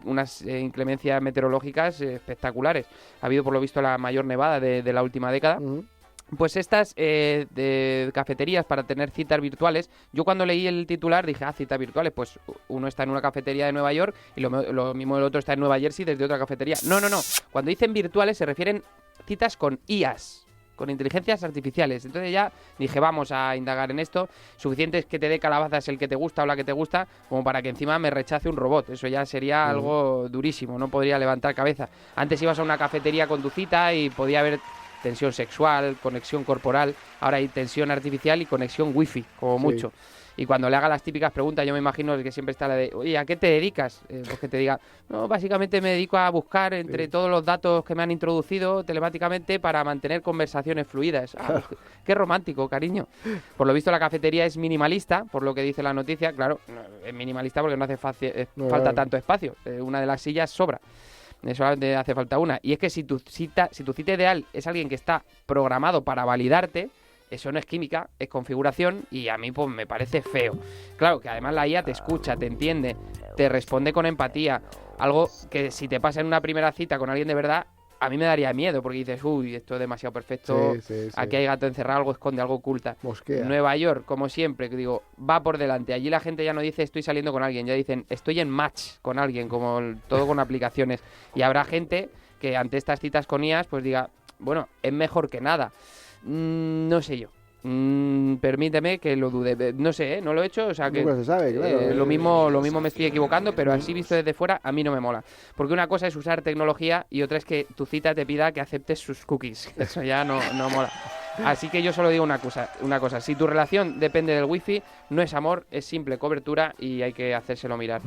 unas inclemencias meteorológicas espectaculares. Ha habido, por lo visto, la mayor nevada de la última década. Ujú. Pues estas de cafeterías para tener citas virtuales, yo cuando leí el titular dije, citas virtuales, pues uno está en una cafetería de Nueva York y lo mismo el otro está en Nueva Jersey desde otra cafetería. No. Cuando dicen virtuales se refieren citas con IAs, con inteligencias artificiales. Entonces ya dije, vamos a indagar en esto. Suficiente es que te dé calabazas el que te gusta o la que te gusta, como para que encima me rechace un robot. Eso ya sería algo durísimo, no podría levantar cabeza. Antes ibas a una cafetería con tu cita y podía haber tensión sexual, conexión corporal, ahora hay tensión artificial y conexión wifi, como mucho. Y cuando le haga las típicas preguntas, yo me imagino que siempre está la de, oye, ¿a qué te dedicas? Pues que te diga, no, básicamente me dedico a buscar entre todos los datos que me han introducido telemáticamente para mantener conversaciones fluidas. Qué romántico, cariño. Por lo visto la cafetería es minimalista, por lo que dice la noticia, claro, es minimalista porque no hace falta tanto espacio, una de las sillas sobra. Solamente hace falta una. Y es que si tu cita ideal es alguien que está programado para validarte, eso no es química, es configuración y a mí pues me parece feo. Claro, que además la IA te escucha, te entiende, te responde con empatía. Algo que si te pasa en una primera cita con alguien de verdad, a mí me daría miedo porque dices, uy, esto es demasiado perfecto, aquí hay gato encerrado, algo esconde, algo oculta. Mosquea. Nueva York, como siempre, que digo, va por delante. Allí la gente ya no dice estoy saliendo con alguien, ya dicen estoy en match con alguien, como todo con aplicaciones. Y habrá gente que ante estas citas con IAs pues diga, bueno, es mejor que nada. No sé yo. Permíteme que lo dude. No sé, no lo he hecho, o sea que Nunca se sabe, claro. lo mismo me estoy equivocando, pero así visto desde fuera a mí no me mola. Porque una cosa es usar tecnología y otra es que tu cita te pida que aceptes sus cookies. Eso ya no mola. Así que yo solo digo una cosa. Si tu relación depende del wifi, no es amor, es simple cobertura y hay que hacérselo mirar.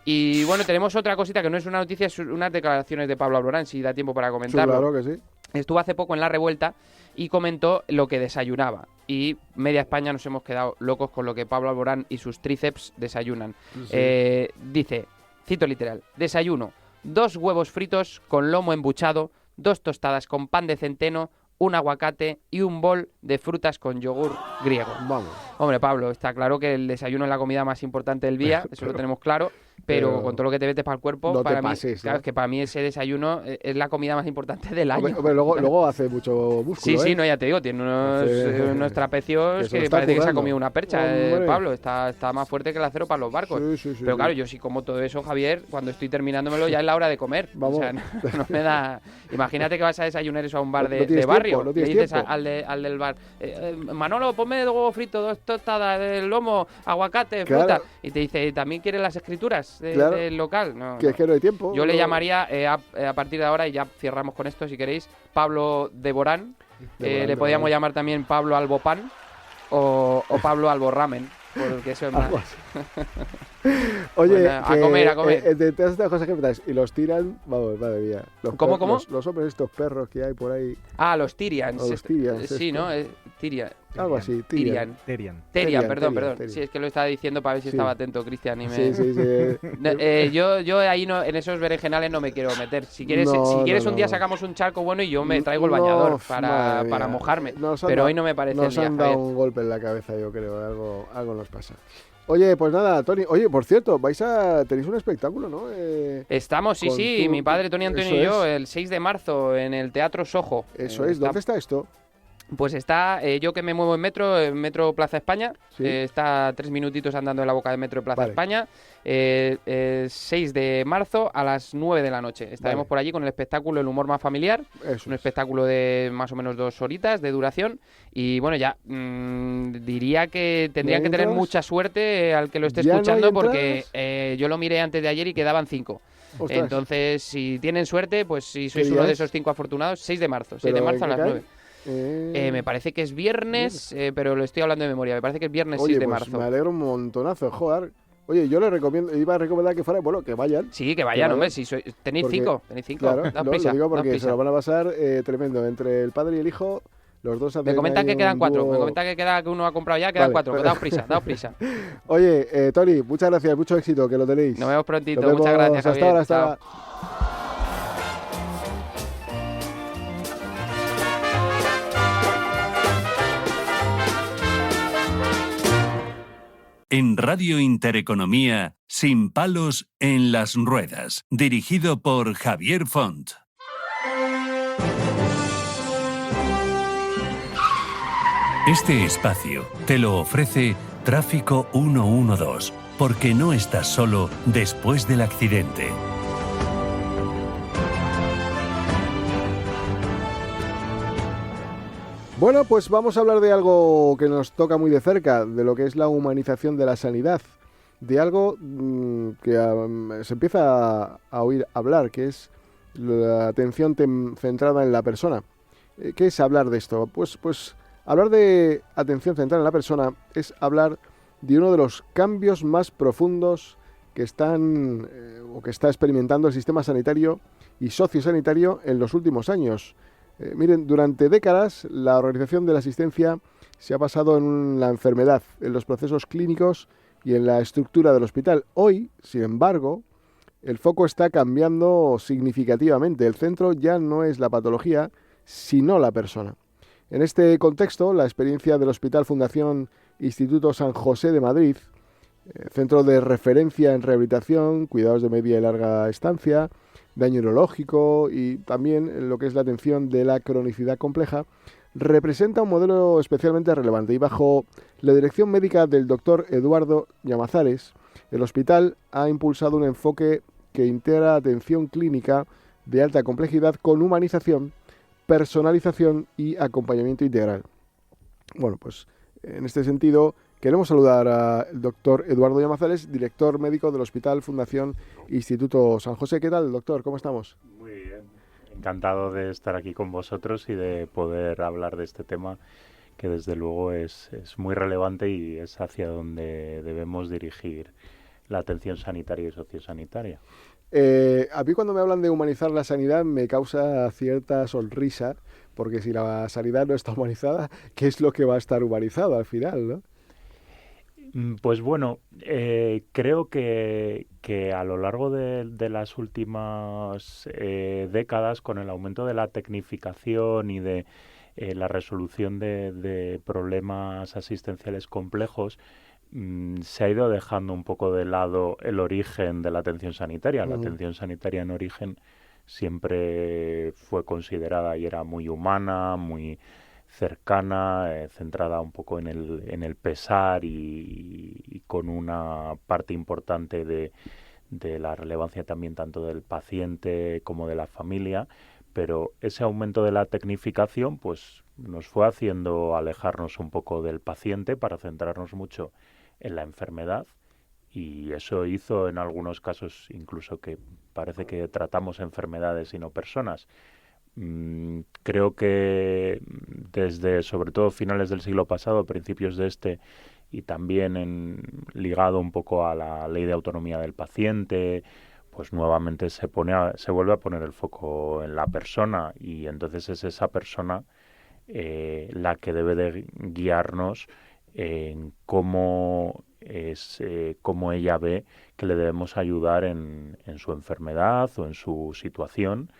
Y bueno, tenemos otra cosita que no es una noticia, es unas declaraciones de Pablo Alborán, si da tiempo para comentarlo. Claro que sí. Estuvo hace poco en La Revuelta y comentó lo que desayunaba. Y media España nos hemos quedado locos con lo que Pablo Alborán y sus tríceps desayunan. Dice, cito literal, desayuno, 2 huevos fritos con lomo embuchado, 2 tostadas con pan de centeno, un aguacate y un bol de frutas con yogur griego. Vamos. Hombre, Pablo, está claro que el desayuno es la comida más importante del día, eso lo tenemos claro, pero con todo lo que te metes para el cuerpo, no para te mí, pases, claro, ¿no? es que para mí ese desayuno es la comida más importante del año. Hombre, luego hace mucho músculo, Sí, no, ya te digo, tiene unos trapecios que que parece que se ha comido una percha, Pablo, está más fuerte que el acero para los barcos. Pero claro, yo sí como todo eso, Javier, cuando estoy terminándomelo ya es la hora de comer. Vamos. O sea, no me da... Imagínate que vas a desayunar eso a un bar No de tienes barrio, tiempo, no le tienes dices tiempo. al del bar, Manolo, ponme 2 huevos fritos, 2 tostadas, el lomo, aguacate, Claro. fruta, y te dice, ¿también quieres las escrituras Claro. del local? No, Que es que no hay tiempo. yo le no. llamaría a partir de ahora, y ya cerramos con esto si queréis, Pablo de Borán. Le podíamos llamar también Pablo Albopan o Pablo Alborramen, porque eso es más... Algo así. Oye, Bueno, a comer. De todas estas cosas que me traes, y los tiran, vamos, madre mía. ¿Cómo? Los hombres, estos perros que hay por ahí. Los Tyrians. O los Tyrians, Sí, esto. ¿no? Tyrian. Algo así, Tyrian. Tyrian, Perdón. Tyrian. Sí, es que lo estaba diciendo para ver si Sí. estaba atento, Cristian. Y me... Sí. No, yo ahí no, en esos berenjenales no me quiero meter. Si quieres, un día sacamos un charco bueno y yo me traigo el bañador para mojarme. Pero hoy no me parece el Nos día, han dado Javier. un golpe en la cabeza, yo creo. Algo nos pasa. Oye, pues nada, Tony. Oye, por cierto, tenéis un espectáculo, ¿no? Estamos, con sí, tu- mi padre Tony Antonio eso y yo, es. el 6 de marzo en el Teatro Soho. Eso es. ¿Dónde está esto? Pues está, yo que me muevo en metro Plaza España, Sí. está a 3 minutitos andando en la boca de metro Plaza Vale. España, 6 de marzo a las 9 de la noche. Estaremos Vale. por allí con el espectáculo El humor más familiar, Eso un es. espectáculo de más o menos 2 horitas de duración. Y bueno, ya diría que tendrían ¿No que hay tener entradas? mucha suerte al que lo esté ¿Ya no hay escuchando porque entradas? yo lo miré antes de ayer y quedaban 5. Ostras. Entonces, si tienen suerte, pues si sois ¿Qué uno día de es? esos 5 afortunados, 6 de marzo, 6 ¿Pero de en marzo a qué las cae? 9. Me parece que es viernes, pero lo estoy hablando de memoria. Me parece que es viernes Oye, 6 de pues marzo. me alegro un montonazo, joder. Oye, yo le recomiendo, iba a recomendar que fuera, bueno, que vayan. Sí, que Que vayan, vayan. hombre. Si tenéis Porque, 5, tenéis 5. Claro, Daos lo prisa, digo daos porque se prisa. lo van a pasar tremendo. Entre el padre y el hijo, los dos hacen Me comentan ahí que quedan un 4. dúo. Me comentan que uno ha comprado ya, quedan Vale, 4. pero- Daos prisa, daos prisa. Oye, Tony, muchas gracias, mucho éxito, que lo tenéis. Nos vemos prontito. Nos vemos. Muchas gracias, Hasta Javier. ahora, hasta Chao. ahora. En Radio Intereconomía, Sin palos en las ruedas, dirigido por Javier Font. Este espacio te lo ofrece Tráfico 112, porque no estás solo después del accidente. Bueno, pues vamos a hablar de algo que nos toca muy de cerca, de lo que es la humanización de la sanidad, de algo que se empieza a oír hablar, que es la atención centrada en la persona. ¿Qué es hablar de esto? Pues hablar de atención centrada en la persona es hablar de uno de los cambios más profundos que están o que está experimentando el sistema sanitario y sociosanitario en los últimos años. Miren, durante décadas la organización de la asistencia se ha basado en la enfermedad, en los procesos clínicos y en la estructura del hospital. Hoy, sin embargo, el foco está cambiando significativamente. El centro ya no es la patología, sino la persona. En este contexto, la experiencia del Hospital Fundación Instituto San José de Madrid, centro de referencia en rehabilitación, cuidados de media y larga estancia, daño neurológico y también en lo que es la atención de la cronicidad compleja, representa un modelo especialmente relevante y bajo la dirección médica del doctor Eduardo Llamazares, el hospital ha impulsado un enfoque que integra atención clínica de alta complejidad con humanización, personalización y acompañamiento integral. Bueno, pues en este sentido queremos saludar al doctor Eduardo Llamazares, director médico del Hospital Fundación Instituto San José. ¿Qué tal, doctor? ¿Cómo estamos? Muy bien. Encantado de estar aquí con vosotros y de poder hablar de este tema que desde luego es muy relevante y es hacia donde debemos dirigir la atención sanitaria y sociosanitaria. A mí cuando me hablan de humanizar la sanidad me causa cierta sonrisa, porque si la sanidad no está humanizada, ¿qué es lo que va a estar humanizado al final, no? Pues bueno, creo que a lo largo de las últimas décadas, con el aumento de la tecnificación y de la resolución de problemas asistenciales complejos, se ha ido dejando un poco de lado el origen de la atención sanitaria. La atención sanitaria en origen siempre fue considerada y era muy humana, muy cercana, centrada un poco en el pesar y con una parte importante de la relevancia también tanto del paciente como de la familia, pero ese aumento de la tecnificación pues nos fue haciendo alejarnos un poco del paciente para centrarnos mucho en la enfermedad, y eso hizo en algunos casos incluso que parece que tratamos enfermedades y no personas. Creo que desde sobre todo finales del siglo pasado, principios de este, y también ligado un poco a la ley de autonomía del paciente, pues nuevamente se vuelve a poner el foco en la persona, y entonces es esa persona la que debe de guiarnos en cómo ella ve que le debemos ayudar en su enfermedad o en su situación,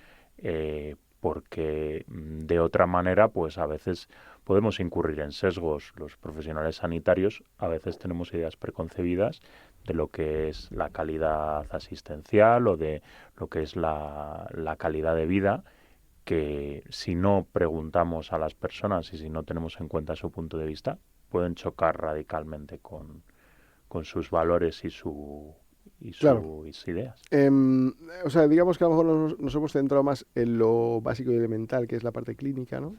porque de otra manera pues a veces podemos incurrir en sesgos. Los profesionales sanitarios a veces tenemos ideas preconcebidas de lo que es la calidad asistencial o de lo que es la calidad de vida, que si no preguntamos a las personas y si no tenemos en cuenta su punto de vista, pueden chocar radicalmente con sus valores y Claro. sus ideas. O sea, digamos que a lo mejor nos hemos centrado más en lo básico y elemental, que es la parte clínica, ¿no?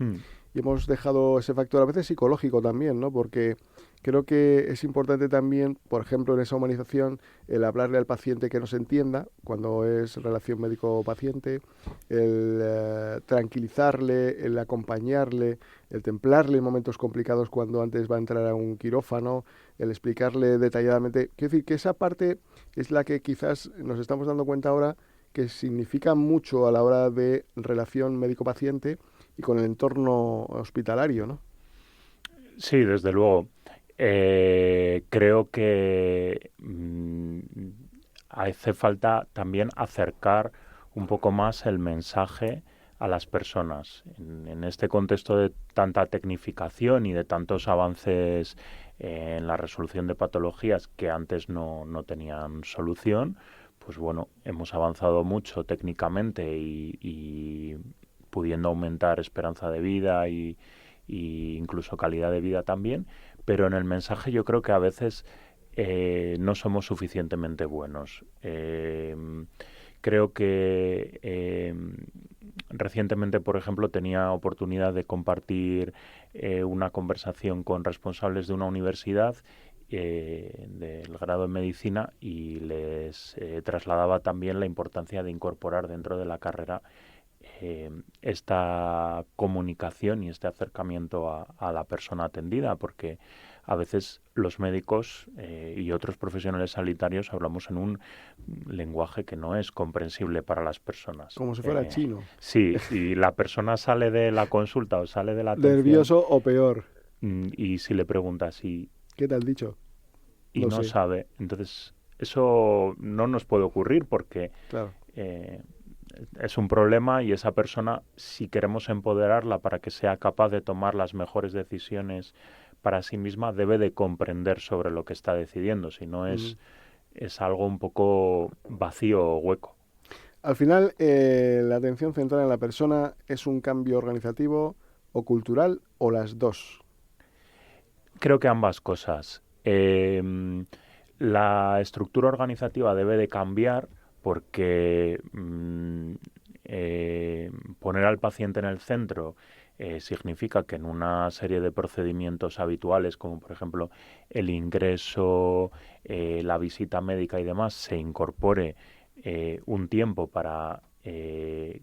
Y hemos dejado ese factor a veces psicológico también, ¿no? Porque creo que es importante también, por ejemplo, en esa humanización, el hablarle al paciente que nos entienda, cuando es relación médico-paciente, el tranquilizarle, el acompañarle, el templarle en momentos complicados cuando antes va a entrar a un quirófano, el explicarle detalladamente. Quiero decir que esa parte es la que quizás nos estamos dando cuenta ahora que significa mucho a la hora de relación médico-paciente y con el entorno hospitalario, ¿no? Sí, desde luego. Creo que hace falta también acercar un poco más el mensaje a las personas. En este contexto de tanta tecnificación y de tantos avances en la resolución de patologías que antes no tenían solución, pues bueno, hemos avanzado mucho técnicamente y pudiendo aumentar esperanza de vida y incluso calidad de vida también, pero en el mensaje yo creo que a veces no somos suficientemente buenos. Creo que recientemente, por ejemplo, tenía oportunidad de compartir una conversación con responsables de una universidad del grado en medicina y les trasladaba también la importancia de incorporar dentro de la carrera esta comunicación y este acercamiento a la persona atendida, porque a veces los médicos y otros profesionales sanitarios hablamos en un lenguaje que no es comprensible para las personas. Como si fuera chino. Sí, y la persona sale de la consulta o sale de la atención. Nervioso o peor. Y si le preguntas ¿qué te has dicho? Y no sabe. Entonces, eso no nos puede ocurrir porque claro. Es un problema y esa persona, si queremos empoderarla para que sea capaz de tomar las mejores decisiones para sí misma, debe de comprender sobre lo que está decidiendo, si no es algo un poco vacío o hueco. Al final, la atención centrada en la persona es un cambio organizativo o cultural o las dos. Creo que ambas cosas. La estructura organizativa debe de cambiar porque poner al paciente en el centro significa que en una serie de procedimientos habituales, como por ejemplo el ingreso, la visita médica y demás, se incorpore un tiempo para que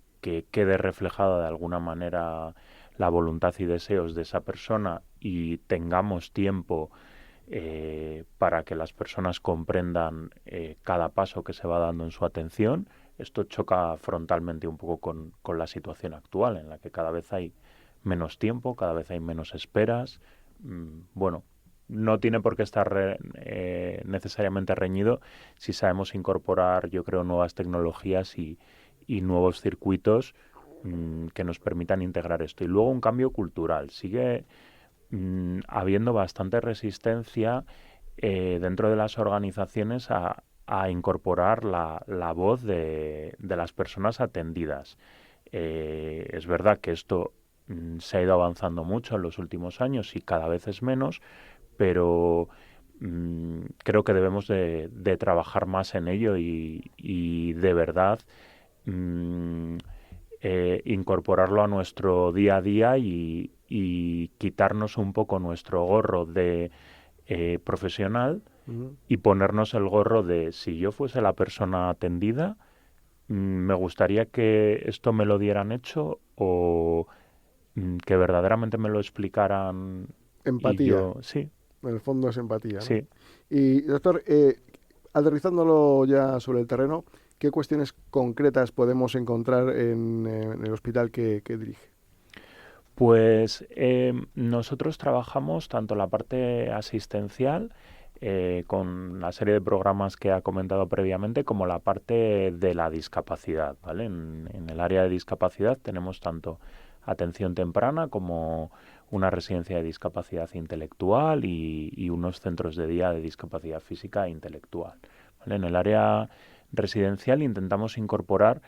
quede reflejada de alguna manera la voluntad y deseos de esa persona y tengamos tiempo para que las personas comprendan cada paso que se va dando en su atención. Esto choca frontalmente un poco con la situación actual, en la que cada vez hay menos tiempo, cada vez hay menos esperas. Bueno, no tiene por qué estar necesariamente reñido si sabemos incorporar, yo creo, nuevas tecnologías y nuevos circuitos que nos permitan integrar esto. Y luego un cambio cultural. Sigue habiendo bastante resistencia dentro de las organizaciones a incorporar la voz de las personas atendidas. Es verdad que esto se ha ido avanzando mucho en los últimos años y cada vez es menos, pero creo que debemos de trabajar más en ello y de verdad incorporarlo a nuestro día a día y quitarnos un poco nuestro gorro de profesional y ponernos el gorro de si yo fuese la persona atendida, me gustaría que esto me lo dieran hecho o que verdaderamente me lo explicaran. Empatía. Sí. En el fondo es empatía, ¿no? Sí. Y doctor, aterrizándolo ya sobre el terreno, ¿qué cuestiones concretas podemos encontrar en el hospital que dirige? Pues nosotros trabajamos tanto la parte asistencial con la serie de programas que ha comentado previamente como la parte de la discapacidad, ¿vale? En el área de discapacidad tenemos tanto atención temprana como una residencia de discapacidad intelectual y unos centros de día de discapacidad física e intelectual, ¿vale? En el área residencial intentamos incorporar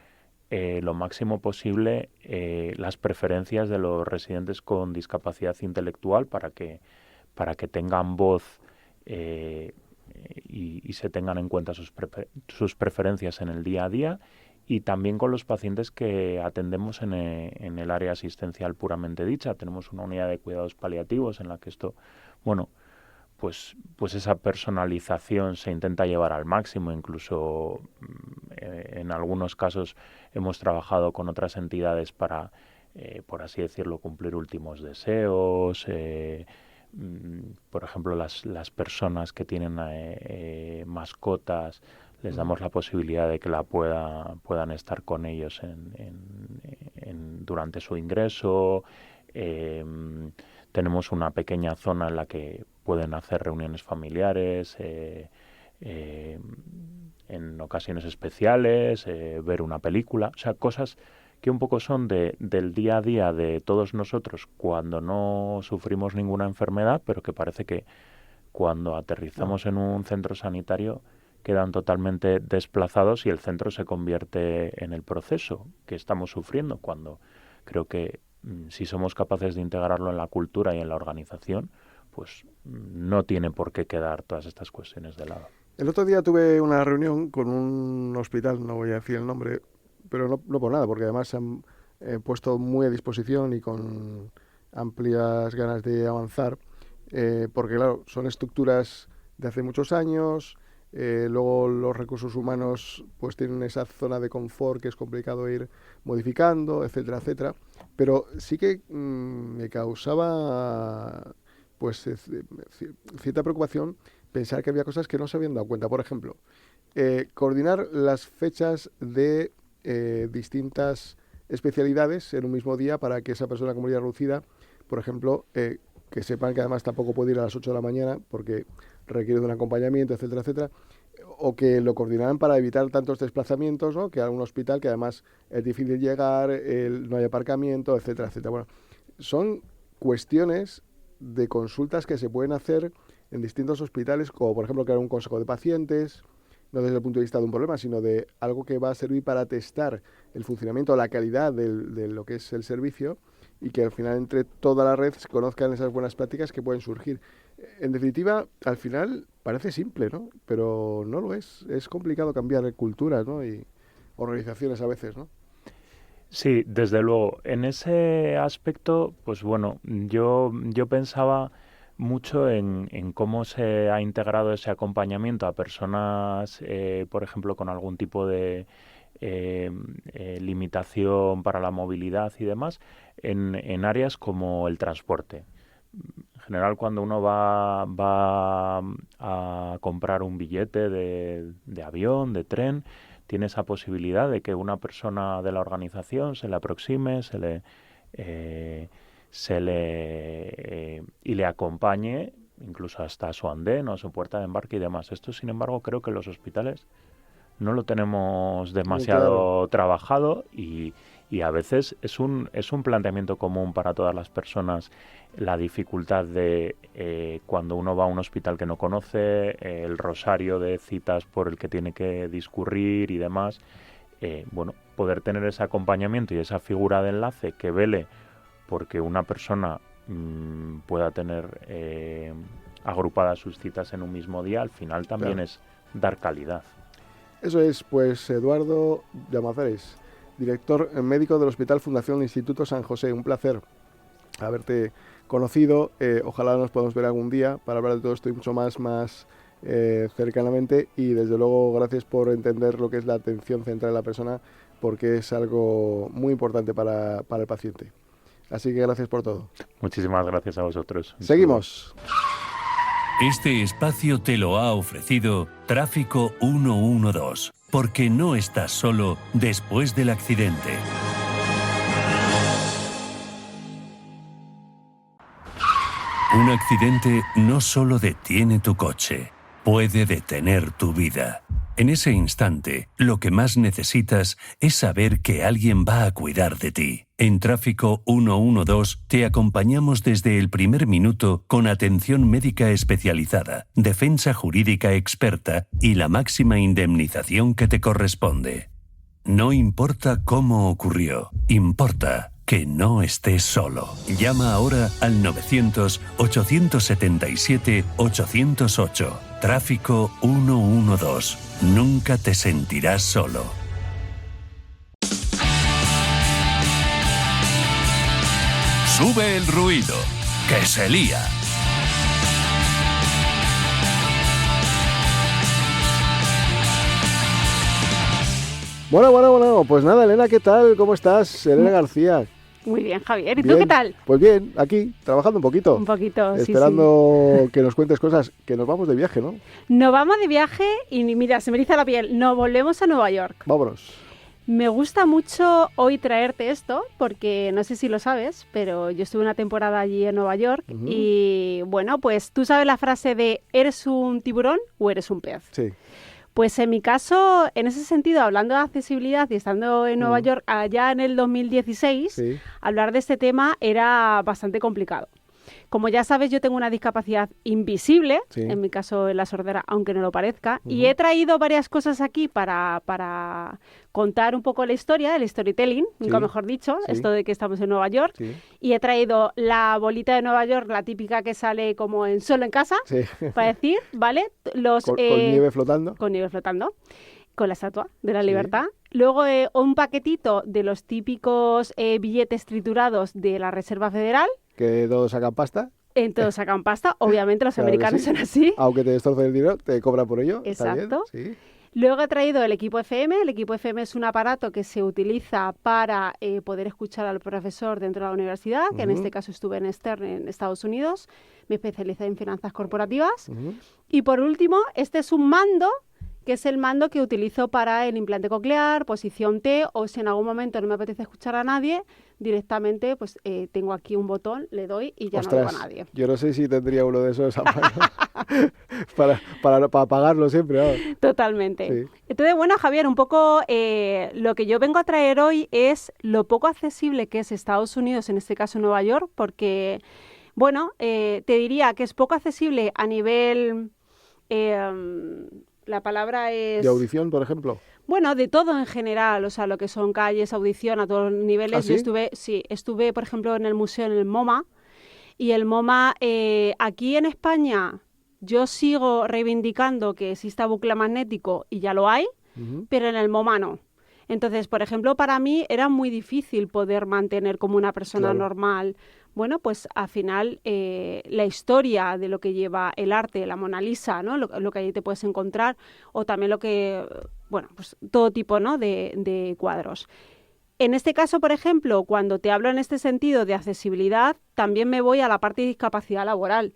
lo máximo posible las preferencias de los residentes con discapacidad intelectual para que tengan voz y se tengan en cuenta sus preferencias en el día a día, y también con los pacientes que atendemos en el área asistencial puramente dicha. Tenemos una unidad de cuidados paliativos en la que esto, bueno, pues esa personalización se intenta llevar al máximo. Incluso en algunos casos hemos trabajado con otras entidades para, por así decirlo, cumplir últimos deseos. Por ejemplo, las personas que tienen mascotas, les damos la posibilidad de que puedan estar con ellos durante su ingreso. Tenemos una pequeña zona en la que pueden hacer reuniones familiares, en ocasiones especiales, ver una película, o sea, cosas que un poco son del día a día de todos nosotros cuando no sufrimos ninguna enfermedad, pero que parece que cuando aterrizamos en un centro sanitario quedan totalmente desplazados y el centro se convierte en el proceso que estamos sufriendo, cuando creo que si somos capaces de integrarlo en la cultura y en la organización, pues no tiene por qué quedar todas estas cuestiones de lado. El otro día tuve una reunión con un hospital, no voy a decir el nombre, pero no por nada, porque además se han puesto muy a disposición y con amplias ganas de avanzar, porque claro, son estructuras de hace muchos años. Luego los recursos humanos pues tienen esa zona de confort que es complicado ir modificando, etcétera, etcétera. Pero sí que me causaba pues cierta preocupación pensar que había cosas que no se habían dado cuenta. Por ejemplo, coordinar las fechas de distintas especialidades en un mismo día para que esa persona con movilidad reducida, por ejemplo, que sepan que además tampoco puede ir a las 8 de la mañana porque requiere de un acompañamiento, etcétera, etcétera, o que lo coordinaran para evitar tantos desplazamientos, ¿no? Que a un hospital que además es difícil llegar, no hay aparcamiento, etcétera, etcétera. Bueno, son cuestiones de consultas que se pueden hacer en distintos hospitales, como por ejemplo crear un consejo de pacientes, no desde el punto de vista de un problema, sino de algo que va a servir para testar el funcionamiento, la calidad de lo que es el servicio, y que al final entre toda la red se conozcan esas buenas prácticas que pueden surgir. En definitiva, al final parece simple, ¿no? Pero no lo es. Es complicado cambiar culturas, ¿no? Y organizaciones a veces, ¿no? Sí, desde luego. En ese aspecto, pues bueno, yo pensaba mucho en cómo se ha integrado ese acompañamiento a personas, por ejemplo, con algún tipo de limitación para la movilidad y demás, en áreas como el transporte. En general, cuando uno va a comprar un billete de avión, de tren, tiene esa posibilidad de que una persona de la organización se le aproxime, y le acompañe incluso hasta su andén o su puerta de embarque y demás. Esto, sin embargo, creo que los hospitales no lo tenemos demasiado trabajado, y a veces es un planteamiento común para todas las personas la dificultad de cuando uno va a un hospital que no conoce, el rosario de citas por el que tiene que discurrir y demás. Bueno, poder tener ese acompañamiento y esa figura de enlace que vele porque una persona pueda tener agrupadas sus citas en un mismo día, al final también es dar calidad. Eso es, pues Eduardo Llamazares, director médico del Hospital Fundación Instituto San José. Un placer haberte conocido. Ojalá nos podamos ver algún día para hablar de todo esto y mucho más cercanamente. Y desde luego gracias por entender lo que es la atención central de la persona, porque es algo muy importante para el paciente. Así que gracias por todo. Muchísimas gracias a vosotros. Seguimos. Este espacio te lo ha ofrecido Tráfico 112, porque no estás solo después del accidente. Un accidente no solo detiene tu coche, puede detener tu vida. En ese instante, lo que más necesitas es saber que alguien va a cuidar de ti. En Tráfico 112 te acompañamos desde el primer minuto con atención médica especializada, defensa jurídica experta y la máxima indemnización que te corresponde. No importa cómo ocurrió, importa que no estés solo. Llama ahora al 900-877-808. Tráfico 112. Nunca te sentirás solo. Sube el ruido, que se lía. Bueno, pues nada, Elena, ¿qué tal? ¿Cómo estás? Elena García. Muy bien, Javier. ¿Y Bien. tú qué tal? Pues bien, aquí, trabajando un poquito. Un poquito, sí, Esperando que nos cuentes cosas, que nos vamos de viaje, ¿no? Nos vamos de viaje y mira, se me eriza la piel. Nos volvemos a Nueva York. Vámonos. Me gusta mucho hoy traerte esto porque no sé si lo sabes, pero yo estuve una temporada allí en Nueva York y bueno, pues tú sabes la frase de ¿eres un tiburón o eres un pez? Sí. Pues en mi caso, en ese sentido, hablando de accesibilidad y estando en Nueva York allá en el 2016, Sí. hablar de este tema era bastante complicado. Como ya sabes, yo tengo una discapacidad invisible, Sí. en mi caso en la sordera, aunque no lo parezca, y he traído varias cosas aquí para contar un poco la historia, el storytelling, nunca mejor dicho, Sí. esto de que estamos en Nueva York, Sí. y he traído la bolita de Nueva York, la típica que sale como en Solo en Casa, Sí. para decir, ¿vale? Con nieve flotando. Con nieve flotando, con la Estatua de la Sí. Libertad. Luego un paquetito de los típicos billetes triturados de la Reserva Federal. Que todos sacan pasta. En todos sacan pasta. Obviamente los Claro que americanos sí. son así. Aunque te destrocen el dinero, te cobran por ello. Está bien, Exacto. sí. Luego he traído el equipo FM. El equipo FM es un aparato que se utiliza para poder escuchar al profesor dentro de la universidad, que en este caso estuve en Stern, en Estados Unidos. Me especialicé en finanzas corporativas. Y por último, este es un mando, que es el mando que utilizo para el implante coclear, posición T, o si en algún momento no me apetece escuchar a nadie, directamente pues tengo aquí un botón, le doy y ya no oigo a nadie. Yo no sé si tendría uno de esos a mano para apagarlo siempre. Vamos. Totalmente. Sí. Entonces, bueno, Javier, un poco lo que yo vengo a traer hoy es lo poco accesible que es Estados Unidos, en este caso Nueva York, porque, bueno, te diría que es poco accesible a nivel... la palabra es... ¿De audición, por ejemplo? Bueno, de todo en general, o sea, lo que son calles, audición, a todos los niveles. ¿Ah, sí? Yo estuve, por ejemplo, en el museo, en el MoMA, y el MoMA, aquí en España, yo sigo reivindicando que exista bucle magnético y ya lo hay, pero en el MoMA no. Entonces, por ejemplo, para mí era muy difícil poder mantener como una persona Claro. normal. Bueno, pues al final la historia de lo que lleva el arte, la Mona Lisa, ¿no? Lo que ahí te puedes encontrar, o también lo que, bueno, pues todo tipo, ¿no? de cuadros. En este caso, por ejemplo, cuando te hablo en este sentido de accesibilidad, también me voy a la parte de discapacidad laboral.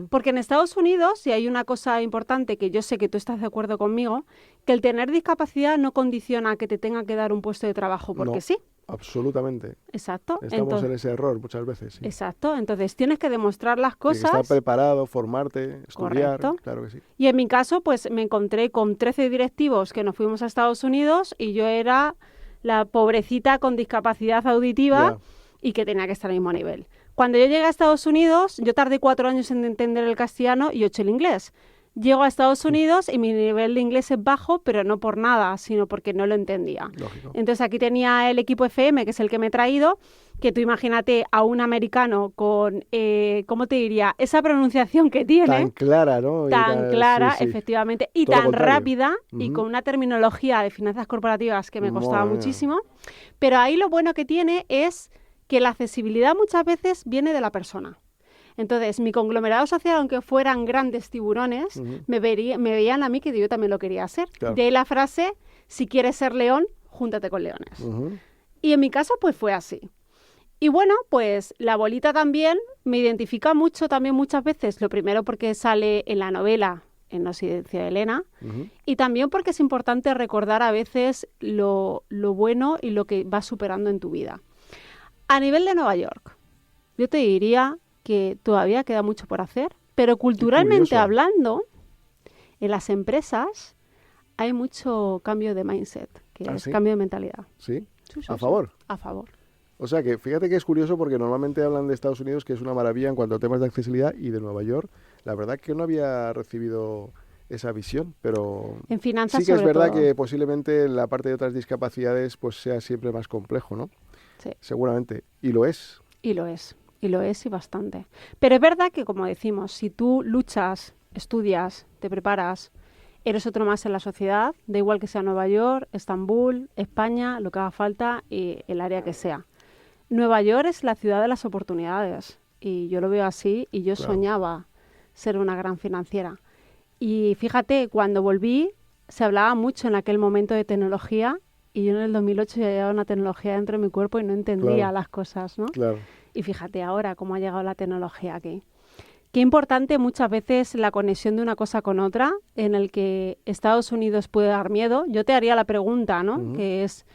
Porque en Estados Unidos, y hay una cosa importante que yo sé que tú estás de acuerdo conmigo, que el tener discapacidad no condiciona que te tengan que dar un puesto de trabajo porque No. sí. Absolutamente. Exacto. Estamos en ese error muchas veces. Sí. Exacto. Entonces tienes que demostrar las Tienes que cosas. estar preparado, formarte, estudiar. Correcto. Claro que sí. Y en mi caso, pues me encontré con 13 directivos que nos fuimos a Estados Unidos y yo era la pobrecita con discapacidad auditiva Ya. y que tenía que estar al mismo nivel. Cuando yo llegué a Estados Unidos, yo tardé 4 años en entender el castellano y 8 el inglés. Llego a Estados Unidos y mi nivel de inglés es bajo, pero no por nada, sino porque no lo entendía. Lógico. Entonces aquí tenía el equipo FM, que es el que me he traído, que tú imagínate a un americano con, ¿cómo te diría? Esa pronunciación que tiene. Tan clara, ¿no? Y Tan clara, sí, sí. efectivamente, y Todo lo tan contrario. rápida y con una terminología de finanzas corporativas que me costaba Madre mía. muchísimo. Pero ahí lo bueno que tiene es que la accesibilidad muchas veces viene de la persona. Entonces, mi conglomerado social, aunque fueran grandes tiburones, me veían a mí que yo también lo quería hacer. Claro. De ahí la frase, si quieres ser león, júntate con leones. Y en mi caso, pues fue así. Y bueno, pues la bolita también me identifica mucho, también muchas veces, lo primero porque sale en la novela En la Residencia de Elena, y también porque es importante recordar a veces lo bueno y lo que vas superando en tu vida. A nivel de Nueva York, yo te diría que todavía queda mucho por hacer, pero culturalmente curioso. hablando, en las empresas hay mucho cambio de mindset, que ¿Ah, es sí? cambio de mentalidad. ¿Sí? Sí, sí, ¿A sí. favor? A favor. O sea que fíjate que es curioso porque normalmente hablan de Estados Unidos, que es una maravilla en cuanto a temas de accesibilidad, y de Nueva York. La verdad que no había recibido esa visión, pero En finanzas sí que es sobre verdad todo. que posiblemente en la parte de otras discapacidades pues sea siempre más complejo, ¿no? Sí. Seguramente, y lo es. Y lo es y bastante. Pero es verdad que, como decimos, si tú luchas, estudias, te preparas, eres otro más en la sociedad, da igual que sea Nueva York, Estambul, España, lo que haga falta y el área que sea. Nueva York es la ciudad de las oportunidades y yo lo veo así y yo Claro. soñaba ser una gran financiera. Y fíjate, cuando volví se hablaba mucho en aquel momento de tecnología y yo en el 2008 ya llevaba una tecnología dentro de mi cuerpo y no entendía Claro. las cosas, ¿no? Claro. Y fíjate ahora cómo ha llegado la tecnología aquí. Qué importante muchas veces la conexión de una cosa con otra, en el que Estados Unidos puede dar miedo. Yo te haría la pregunta, ¿no? Ujú. Que es,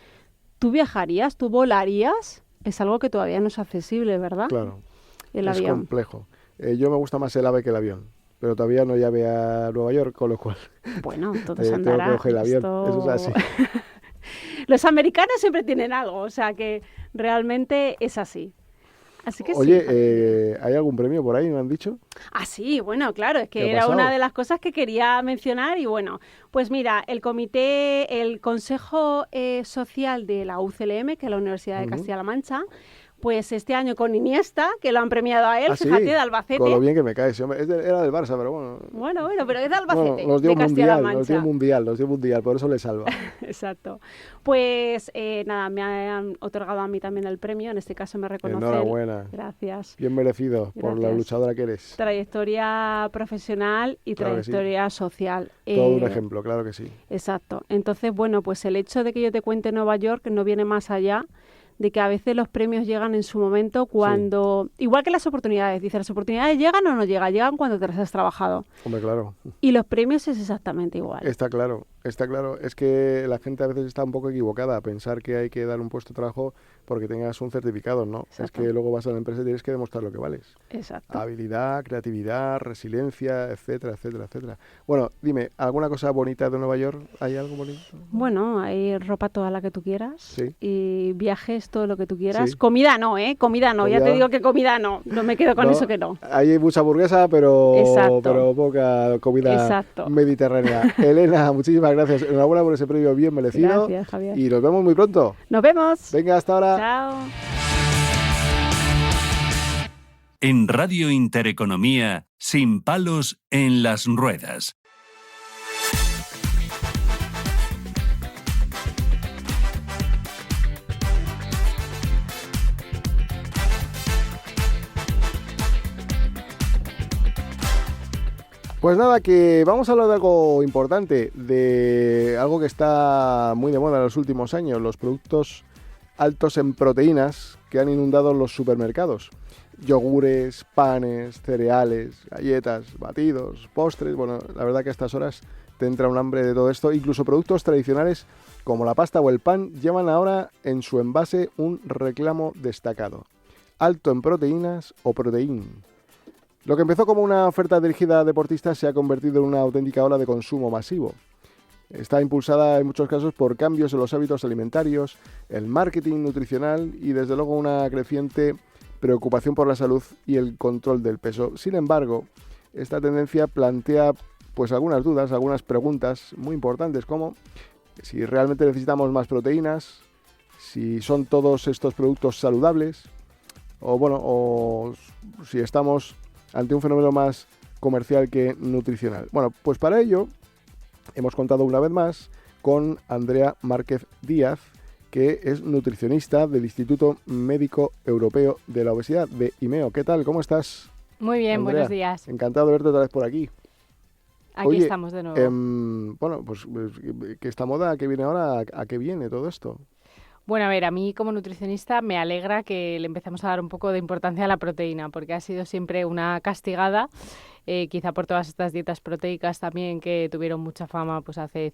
¿tú viajarías? ¿Tú volarías? Es algo que todavía no es accesible, ¿verdad? Claro, El es avión. complejo. Yo me gusta más el AVE que el avión, pero todavía no llegué a Nueva York, con lo cual Bueno, todo se tengo que andará. coger el avión. Eso es así. Los americanos siempre tienen algo, o sea que realmente es así. Así que Oye, sí. ¿hay algún premio por ahí, me han dicho? Ah, sí, bueno, claro, es ¿Qué que ha era pasado? una de las cosas que quería mencionar y bueno, pues mira, el Consejo Social de la UCLM, que es la Universidad de Ujú. Castilla-La Mancha, pues este año con Iniesta, que lo han premiado a él, Ah, sí, fíjate, de Albacete. con lo bien que me cae ese hombre. Era del Barça, pero bueno. Bueno, pero es de Bueno, Albacete, nos dio de Castilla-La mundial, Mancha. nos dio mundial, por eso le salva. Exacto. Pues nada, me han otorgado a mí también el premio, en este caso me reconoce. Enhorabuena. Gracias. Bien merecido por la Gracias. luchadora que eres. Trayectoria profesional y Claro que sí. trayectoria social. Todo un ejemplo, claro que sí. Exacto. Entonces, bueno, pues el hecho de que yo te cuente Nueva York no viene más allá de que a veces los premios llegan en su momento cuando... Igual que las oportunidades. Dice, ¿las oportunidades llegan o no llegan? Llegan cuando te las has trabajado. Hombre, claro. Y los premios es exactamente igual. Está claro, está claro. Es que la gente a veces está un poco equivocada a pensar que hay que dar un puesto de trabajo porque tengas un certificado, ¿no? Es Exacto. que luego vas a la empresa y tienes que demostrar lo que vales. Exacto. Habilidad, creatividad, resiliencia, etcétera, etcétera, etcétera. Bueno, dime, ¿alguna cosa bonita de Nueva York? ¿Hay algo bonito? Bueno, hay ropa toda la que tú quieras. Sí. Y viajes todo lo que tú quieras. Sí. Comida no, ¿eh? Comida no. Ya Comida- te digo que comida no. No me quedo con No, eso que no. Hay mucha hamburguesa, Exacto. pero poca comida Exacto. mediterránea. Elena, muchísimas gracias. Enhorabuena por ese premio bien merecido. Gracias, Javier. Y nos vemos muy pronto. Nos vemos. Venga, hasta ahora. Chao. En Radio Intereconomía, Sin palos en las ruedas. Pues nada, que vamos a hablar de algo importante, de algo que está muy de moda en los últimos años, los productos altos en proteínas que han inundado los supermercados. Yogures, panes, cereales, galletas, batidos, postres. Bueno, la verdad que a estas horas te entra un hambre de todo esto. Incluso productos tradicionales como la pasta o el pan llevan ahora en su envase un reclamo destacado: alto en proteínas o proteín. Lo que empezó como una oferta dirigida a deportistas se ha convertido en una auténtica ola de consumo masivo. Está impulsada en muchos casos por cambios en los hábitos alimentarios, el marketing nutricional y desde luego una creciente preocupación por la salud y el control del peso. Sin embargo, esta tendencia plantea pues algunas dudas, algunas preguntas muy importantes, como si realmente necesitamos más proteínas, si son todos estos productos saludables, o si estamos ante un fenómeno más comercial que nutricional. Bueno, pues para ello hemos contado una vez más con Andrea Márquez Díaz, que es nutricionista del Instituto Médico Europeo de la Obesidad, de IMEO. ¿Qué tal? ¿Cómo estás? Muy bien, Andrea? buenos días. Encantado de verte otra vez por aquí. Aquí Oye, estamos de nuevo. Bueno, pues que esta moda que viene ahora, ¿a qué viene todo esto? Bueno, a ver, a mí como nutricionista me alegra que le empecemos a dar un poco de importancia a la proteína, porque ha sido siempre una castigada, quizá por todas estas dietas proteicas también que tuvieron mucha fama pues hace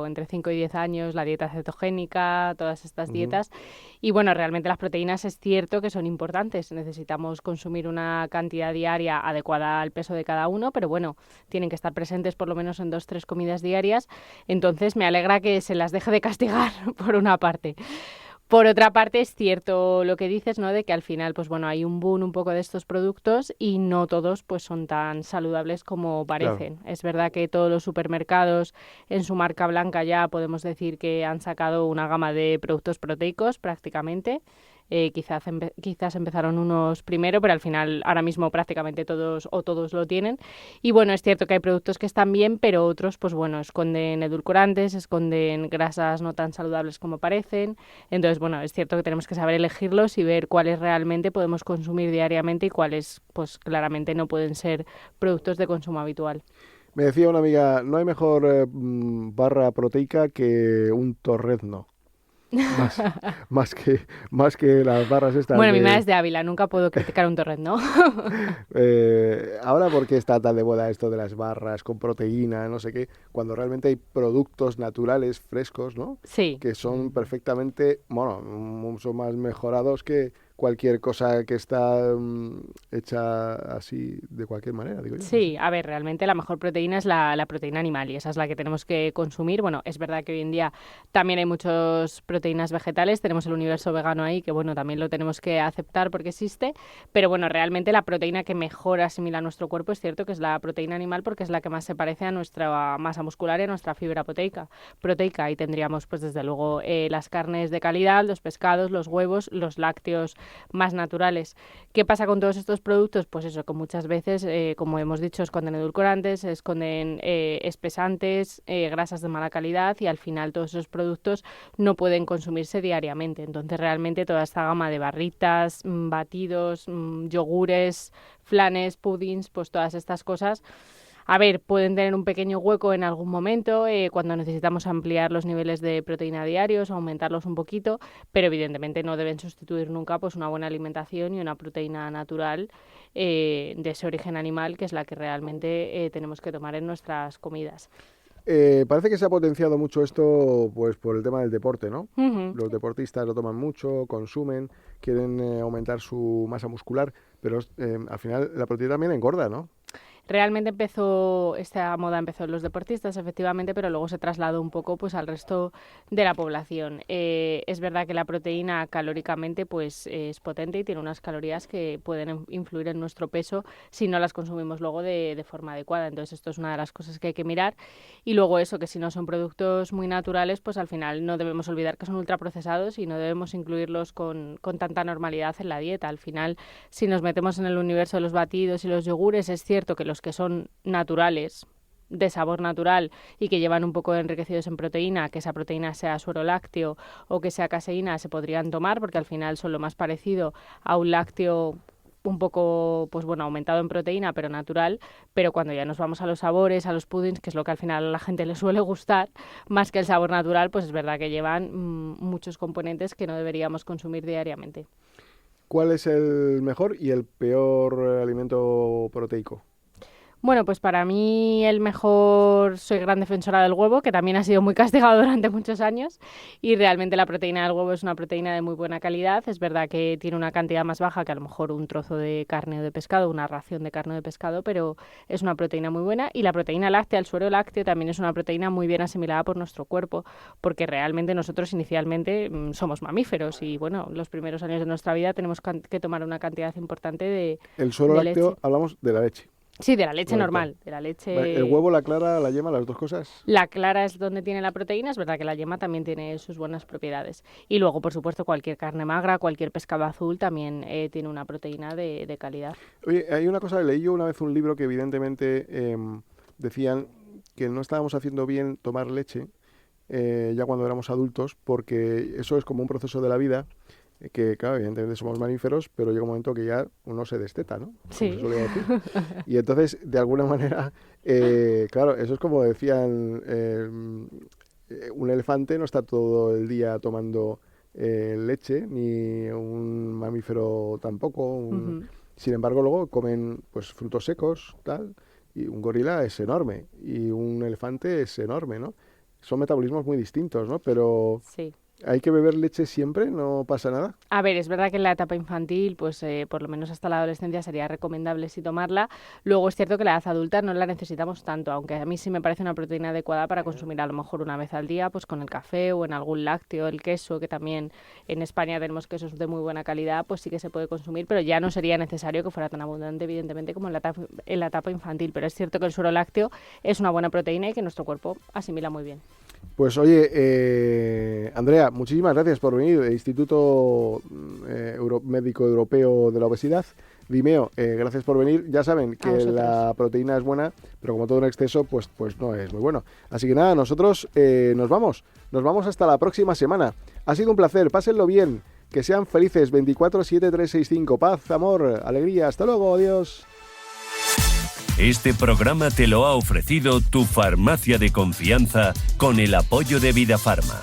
entre 5 y 10 años, la dieta cetogénica, todas estas dietas. Y bueno, realmente las proteínas es cierto que son importantes, necesitamos consumir una cantidad diaria adecuada al peso de cada uno, pero bueno, tienen que estar presentes por lo menos en 2-3 comidas diarias, entonces me alegra que se las deje de castigar por una parte. Por otra parte, es cierto lo que dices, ¿no? De que al final, pues bueno, hay un boom un poco de estos productos y no todos pues son tan saludables como parecen. Claro. Es verdad que todos los supermercados en su marca blanca ya podemos decir que han sacado una gama de productos proteicos prácticamente. Quizás empezaron unos primero, pero al final ahora mismo prácticamente todos lo tienen. Y bueno, es cierto que hay productos que están bien, pero otros, pues bueno, esconden edulcorantes, esconden grasas no tan saludables como parecen. Entonces, bueno, es cierto que tenemos que saber elegirlos y ver cuáles realmente podemos consumir diariamente y cuáles, pues claramente no pueden ser productos de consumo habitual. Me decía una amiga, no hay mejor barra proteica que un torrezno. Más, más que las barras estas Bueno, mi de... madre es de Ávila, nunca puedo criticar un torrent, ¿no? Ahora, ¿por qué está tan de moda esto de las barras con proteína, no sé qué? Cuando realmente hay productos naturales, frescos, ¿no? Sí. Que son perfectamente, bueno, mucho más mejorados que cualquier cosa que está hecha así de cualquier manera, digo yo. Sí, a ver, realmente la mejor proteína es la proteína animal y esa es la que tenemos que consumir. Bueno, es verdad que hoy en día también hay muchas proteínas vegetales, tenemos el universo vegano ahí, que bueno, también lo tenemos que aceptar porque existe, pero bueno, realmente la proteína que mejor asimila nuestro cuerpo es cierto que es la proteína animal porque es la que más se parece a nuestra masa muscular y a nuestra fibra proteica. Ahí tendríamos pues desde luego las carnes de calidad, los pescados, los huevos, los lácteos más naturales. ¿Qué pasa con todos estos productos? Pues eso, que muchas veces, como hemos dicho, esconden edulcorantes, esconden espesantes, grasas de mala calidad y al final todos esos productos no pueden consumirse diariamente. Entonces realmente toda esta gama de barritas, batidos, yogures, flanes, puddings, pues todas estas cosas, a ver, pueden tener un pequeño hueco en algún momento cuando necesitamos ampliar los niveles de proteína diarios, aumentarlos un poquito, pero evidentemente no deben sustituir nunca pues una buena alimentación y una proteína natural de ese origen animal, que es la que realmente tenemos que tomar en nuestras comidas. Parece que se ha potenciado mucho esto pues por el tema del deporte, ¿no? Uh-huh. Los deportistas lo toman mucho, consumen, quieren aumentar su masa muscular, pero al final la proteína también engorda, ¿no? Realmente esta moda empezó en los deportistas, efectivamente, pero luego se trasladó un poco pues al resto de la población. Es verdad que la proteína calóricamente pues es potente y tiene unas calorías que pueden influir en nuestro peso si no las consumimos luego de forma adecuada. Entonces esto es una de las cosas que hay que mirar. Y luego eso, que si no son productos muy naturales, pues al final no debemos olvidar que son ultraprocesados y no debemos incluirlos con tanta normalidad en la dieta. Al final, si nos metemos en el universo de los batidos y los yogures, es cierto que los que son naturales, de sabor natural y que llevan un poco enriquecidos en proteína, que esa proteína sea suero lácteo o que sea caseína, se podrían tomar porque al final son lo más parecido a un lácteo un poco, pues bueno, aumentado en proteína, pero natural, pero cuando ya nos vamos a los sabores, a los puddings, que es lo que al final a la gente le suele gustar, más que el sabor natural, pues es verdad que llevan muchos componentes que no deberíamos consumir diariamente. ¿Cuál es el mejor y el peor alimento proteico? Bueno, pues para mí el mejor, soy gran defensora del huevo, que también ha sido muy castigado durante muchos años, y realmente la proteína del huevo es una proteína de muy buena calidad. Es verdad que tiene una cantidad más baja que a lo mejor un trozo de carne o de pescado, una ración de carne o de pescado, pero es una proteína muy buena. Y la proteína láctea, el suero lácteo, también es una proteína muy bien asimilada por nuestro cuerpo, porque realmente nosotros inicialmente somos mamíferos y bueno, los primeros años de nuestra vida tenemos que tomar una cantidad importante de El suero de lácteo, leche. hablamos de la leche. Sí, de la leche Correcto. normal, de la leche... Vale, ¿el huevo, la clara, la yema, las dos cosas? La clara es donde tiene la proteína, es verdad que la yema también tiene sus buenas propiedades. Y luego, por supuesto, cualquier carne magra, cualquier pescado azul también tiene una proteína de calidad. Oye, hay una cosa, leí yo una vez un libro que evidentemente decían que no estábamos haciendo bien tomar leche ya cuando éramos adultos, porque eso es como un proceso de la vida, que claro, evidentemente somos mamíferos, pero llega un momento que ya uno se desteta, ¿no? Como Sí. se suele decir. Y entonces, de alguna manera, claro, eso es como decían, un elefante no está todo el día tomando leche, ni un mamífero tampoco. Ujú. Sin embargo, luego comen pues frutos secos, tal, y un gorila es enorme, y un elefante es enorme, ¿no? Son metabolismos muy distintos, ¿no? Pero Sí. ¿Hay que beber leche siempre? ¿No pasa nada? A ver, es verdad que en la etapa infantil, pues por lo menos hasta la adolescencia sería recomendable sí tomarla. Luego es cierto que la edad adulta no la necesitamos tanto, aunque a mí sí me parece una proteína adecuada para consumir a lo mejor una vez al día, pues con el café o en algún lácteo, el queso, que también en España tenemos quesos de muy buena calidad, pues sí que se puede consumir, pero ya no sería necesario que fuera tan abundante, evidentemente, como en la etapa infantil. Pero es cierto que el suero lácteo es una buena proteína y que nuestro cuerpo asimila muy bien. Pues oye, Andrea, muchísimas gracias por venir del Instituto Médico Europeo de la Obesidad, DIMEO, gracias por venir. Ya saben que la proteína es buena, pero como todo en exceso, pues no es muy bueno. Así que nada, nosotros nos vamos hasta la próxima semana. Ha sido un placer, pásenlo bien, que sean felices. 24-7-365, paz, amor, alegría. Hasta luego, adiós. Este programa te lo ha ofrecido tu farmacia de confianza con el apoyo de Vidafarma.